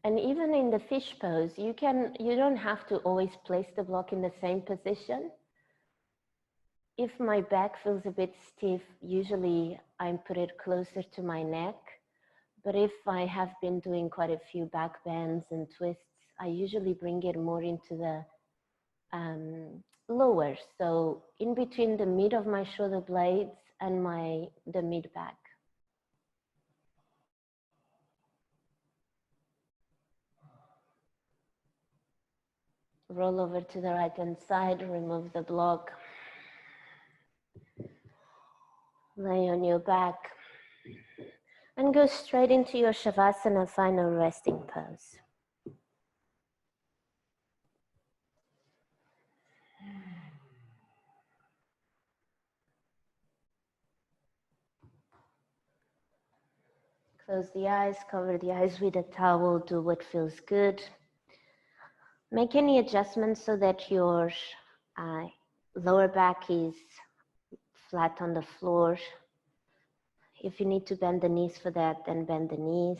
And even in the fish pose, you don't have to always place the block in the same position. If my back feels a bit stiff, usually I put it closer to my neck. But if I have been doing quite a few back bends and twists, I usually bring it more into the lower. So in between the mid of my shoulder blades and the mid back. Roll over to the right hand side, remove the block. Lay on your back. And go straight into your Shavasana, final resting pose. Close the eyes, cover the eyes with a towel, do what feels good. Make any adjustments so that your lower back is flat on the floor. If you need to bend the knees for that, then bend the knees.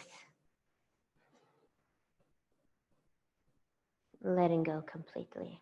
Letting go completely.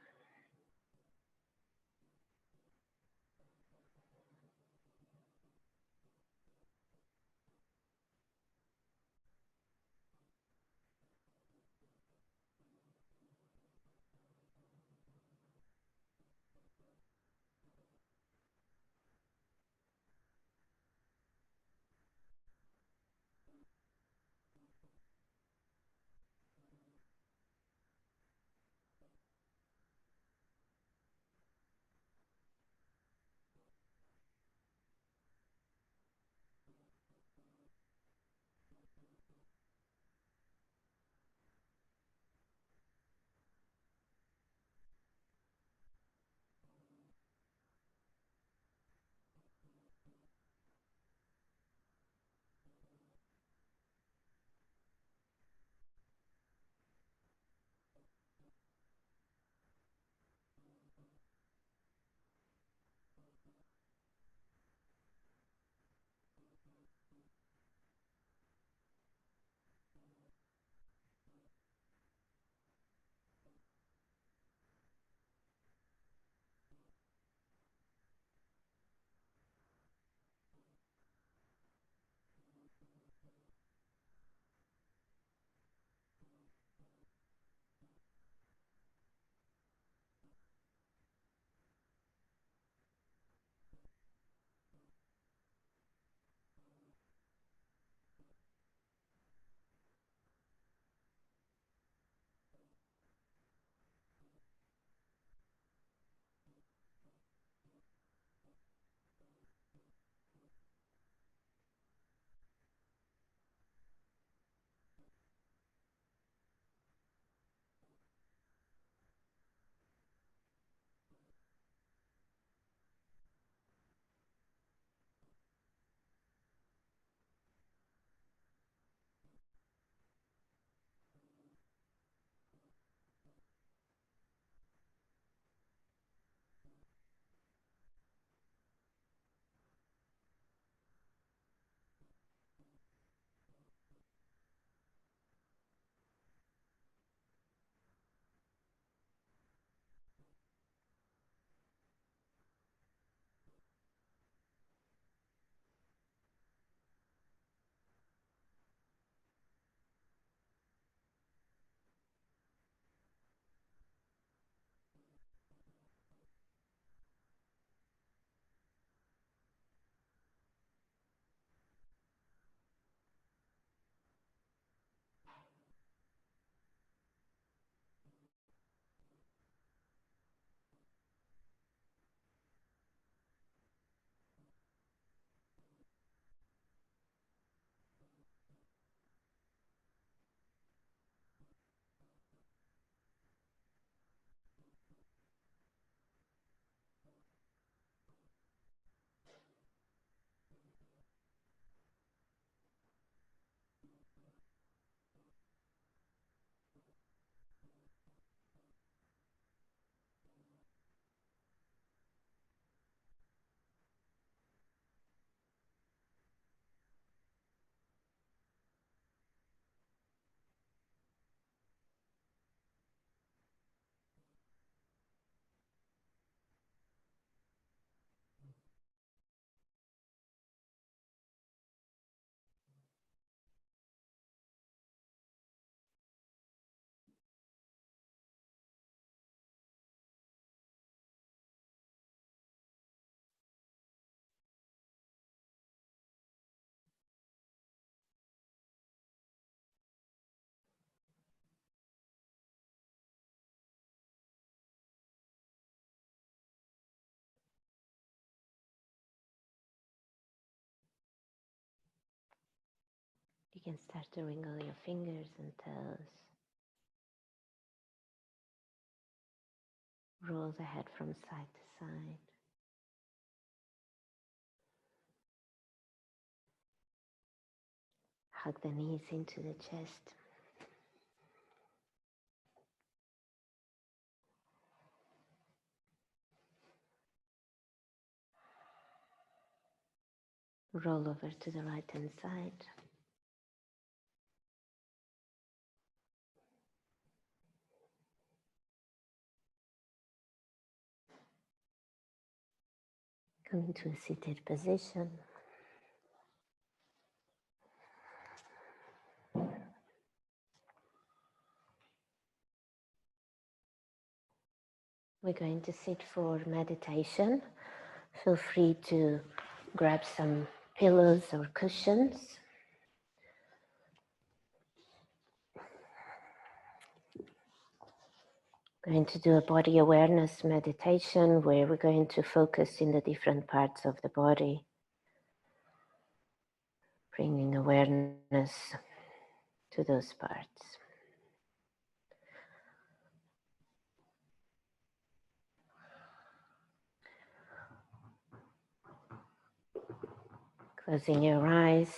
You can start to wrinkle your fingers and toes. Roll the head from side to side. Hug the knees into the chest. Roll over to the right hand side. Come into a seated position. We're going to sit for meditation. Feel free to grab some pillows or cushions. We're going to do a body awareness meditation where we're going to focus in the different parts of the body, bringing awareness to those parts. Closing your eyes.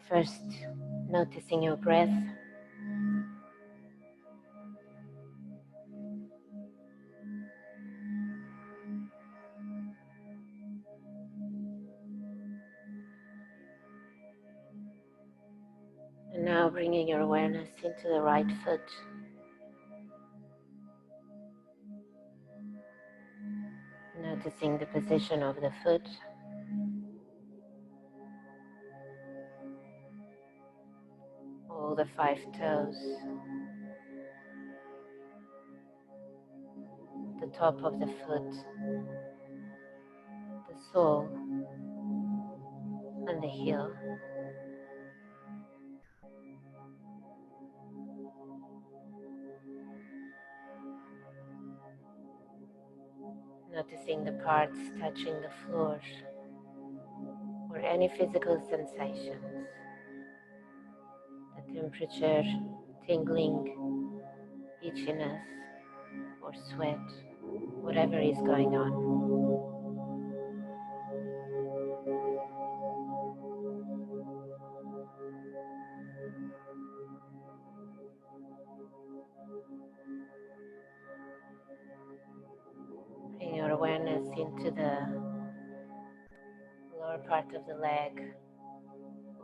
First, noticing your breath. And now bringing your awareness into the right foot. Noticing the position of the foot. All the 5 toes. The top of the foot. The sole. And the heel. Noticing the parts touching the floor or any physical sensations. The temperature, tingling, itchiness or sweat, whatever is going on. Bring your awareness into the lower part of the leg,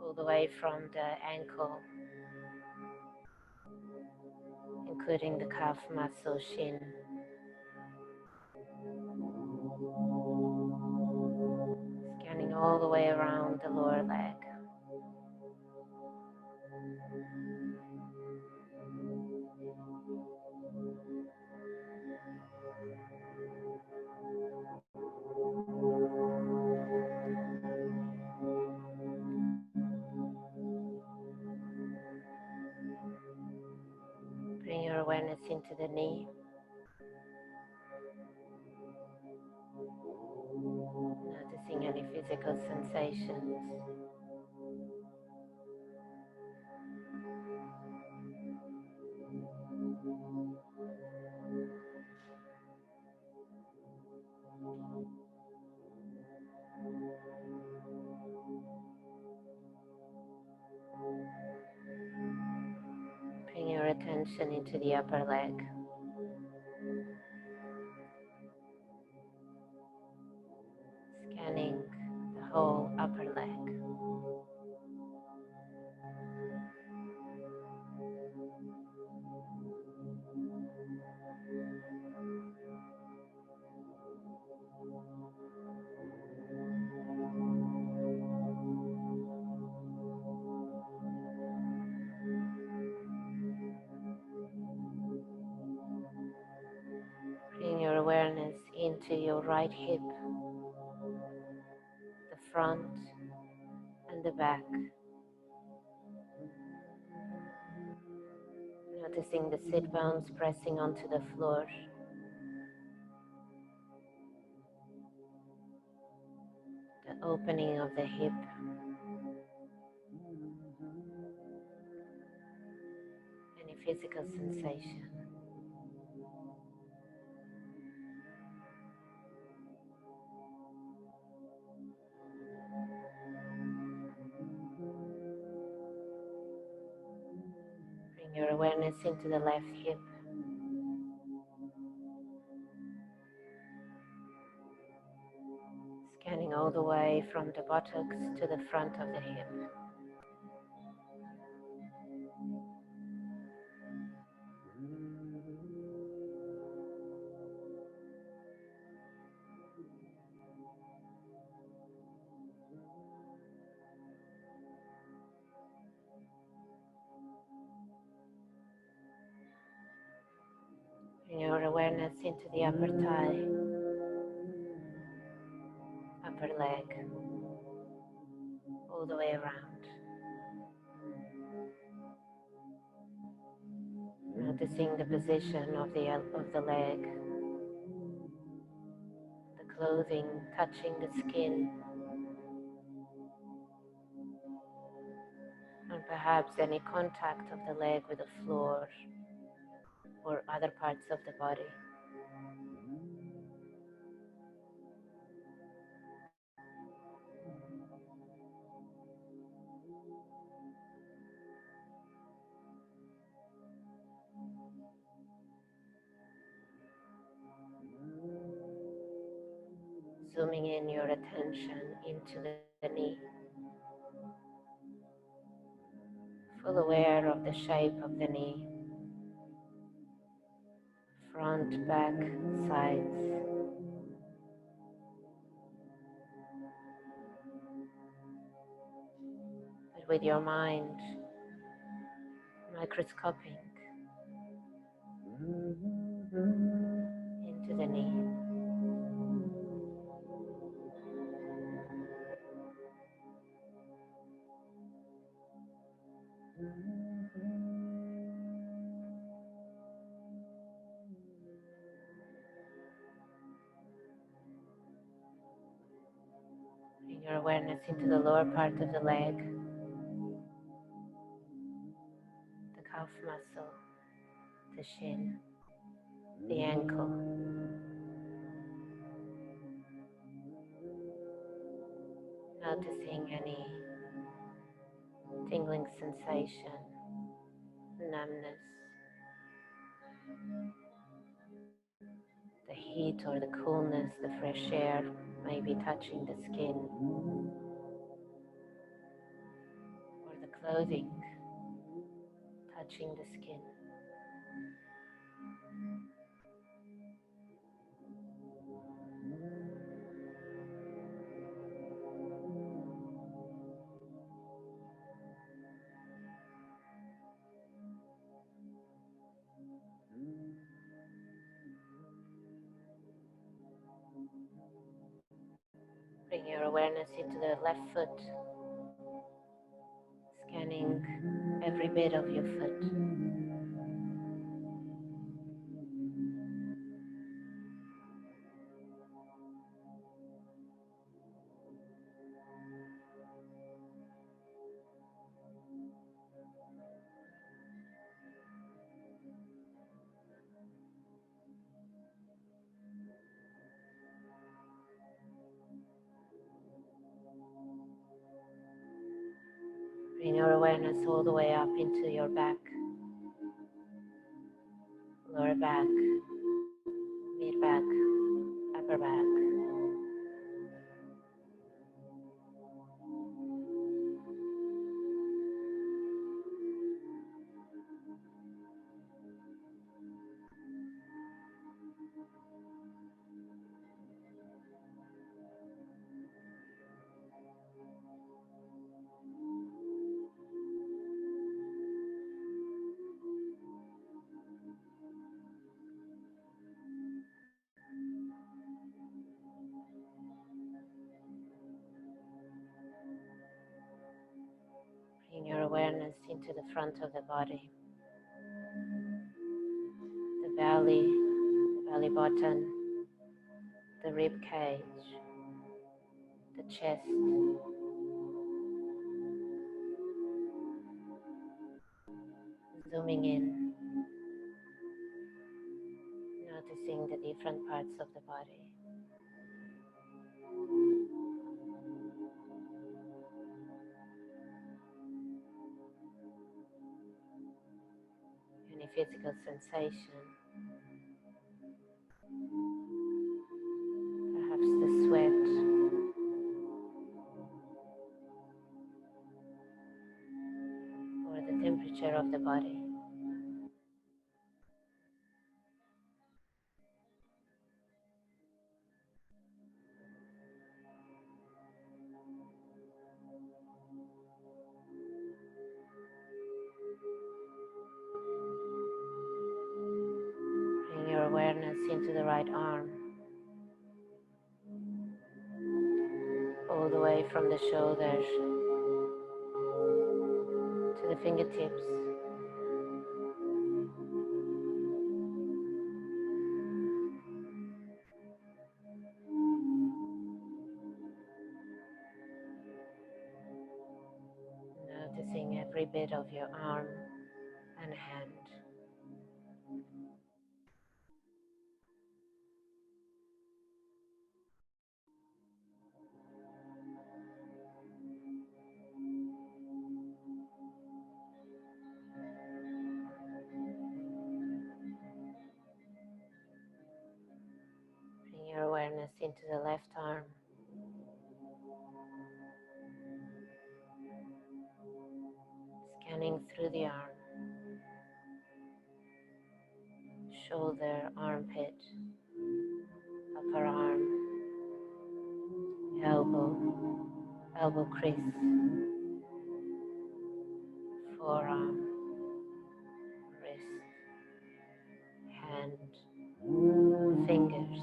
all the way from the ankle, including the calf muscle, shin. Scanning all the way around the lower leg. Bring your awareness into the knee. Noticing any physical sensations. Bring your attention into the upper leg. Scanning the whole upper leg. Bring your awareness into your right hip, the front and the back. Noticing the sit bones pressing onto the floor. The opening of the hip. Any physical sensation. Bring your awareness into the left hip. Scanning all the way from the buttocks to the front of the hip. Bring your awareness into the upper thigh, upper leg, all the way around. Noticing the position of the leg, the clothing touching the skin, and perhaps any contact of the leg with the floor or other parts of the body. Zooming in your attention into the knee, full aware of the shape of the knee, front, back, sides. But with your mind microscoping into the knee. Bring your awareness into the lower part of the leg, the calf muscle, the shin, the ankle. Noticing any tingling sensation, numbness, the heat or the coolness, the fresh air may be touching the skin or the clothing touching the skin. Bring your awareness into the left foot, scanning every bit of your foot. Bring your awareness all the way up into your back, lower back, mid back, upper back. Bring your awareness into the front of the body, belly, the belly button, the rib cage, the chest, zooming in, noticing the different parts of the body. Any physical sensation, perhaps the sweat, or the temperature of the body. Bring your awareness into the right arm, all the way from the shoulders to the fingertips. Noticing every bit of your arm and hand. Bring your awareness into the left arm, scanning through the arm, shoulder, armpit, upper arm, elbow, elbow crease, forearm, wrist, hand, fingers.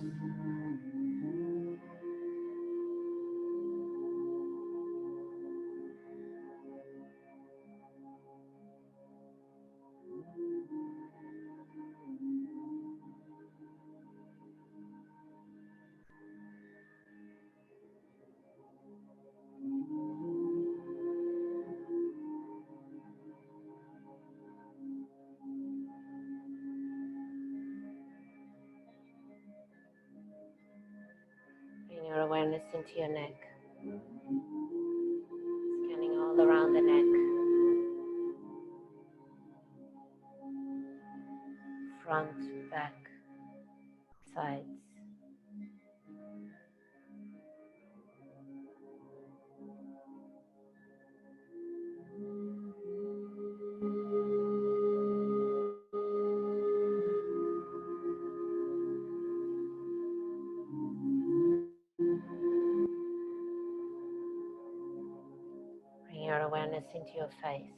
Bring your awareness into your neck, scanning all around the neck, front, back, sides. Bring your awareness into your face,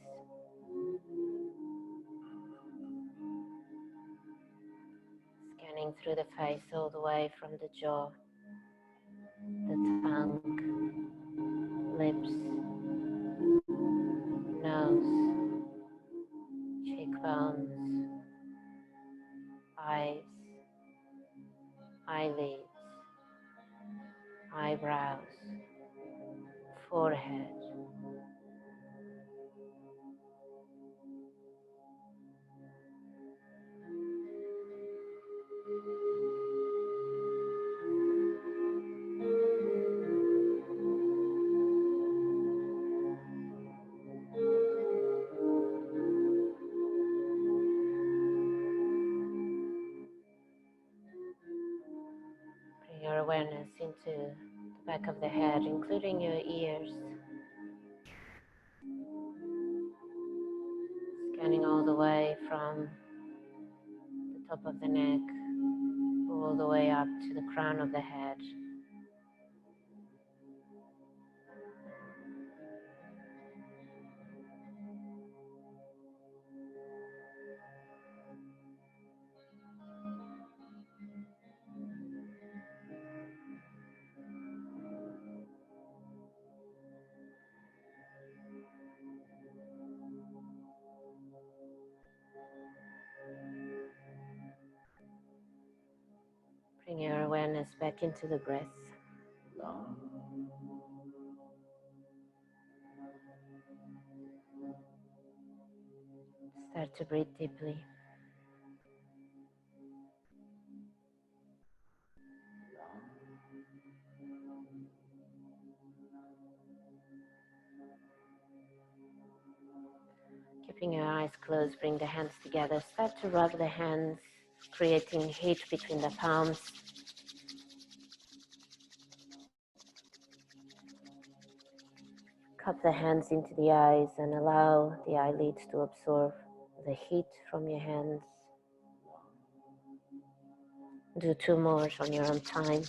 scanning through the face all the way from the jaw, the tongue, lips, nose, cheekbones, eyes, eyelids, eyebrows, forehead. Bring your awareness into the back of the head, including your ears, scanning all the way from the top of the neck all the way up to the crown of the head. awareness back into the breath. Start to breathe deeply. Keeping your eyes closed, bring the hands together. Start to rub the hands, creating heat between the palms. Cup the hands into the eyes and allow the eyelids to absorb the heat from your hands. Do 2 more on your own time.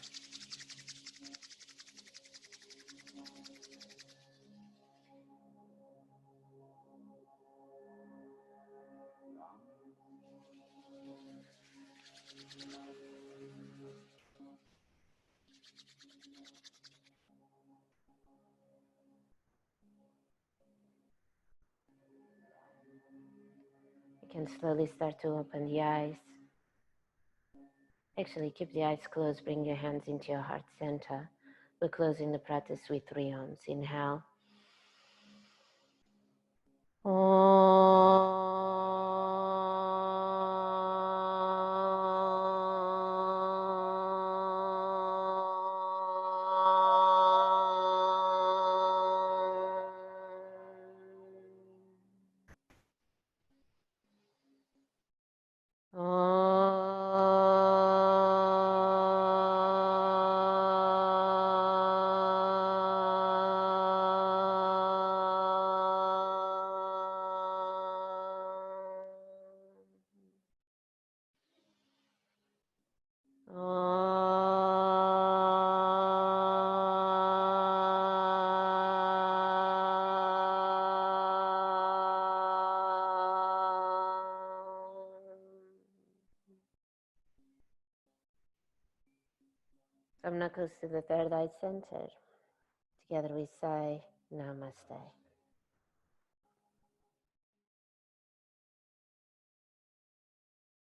You can slowly start to open the eyes. Actually, keep the eyes closed, bring your hands into your heart center. We're closing the practice with 3 arms. Inhale. From knuckles to the third eye center. Together we say Namaste.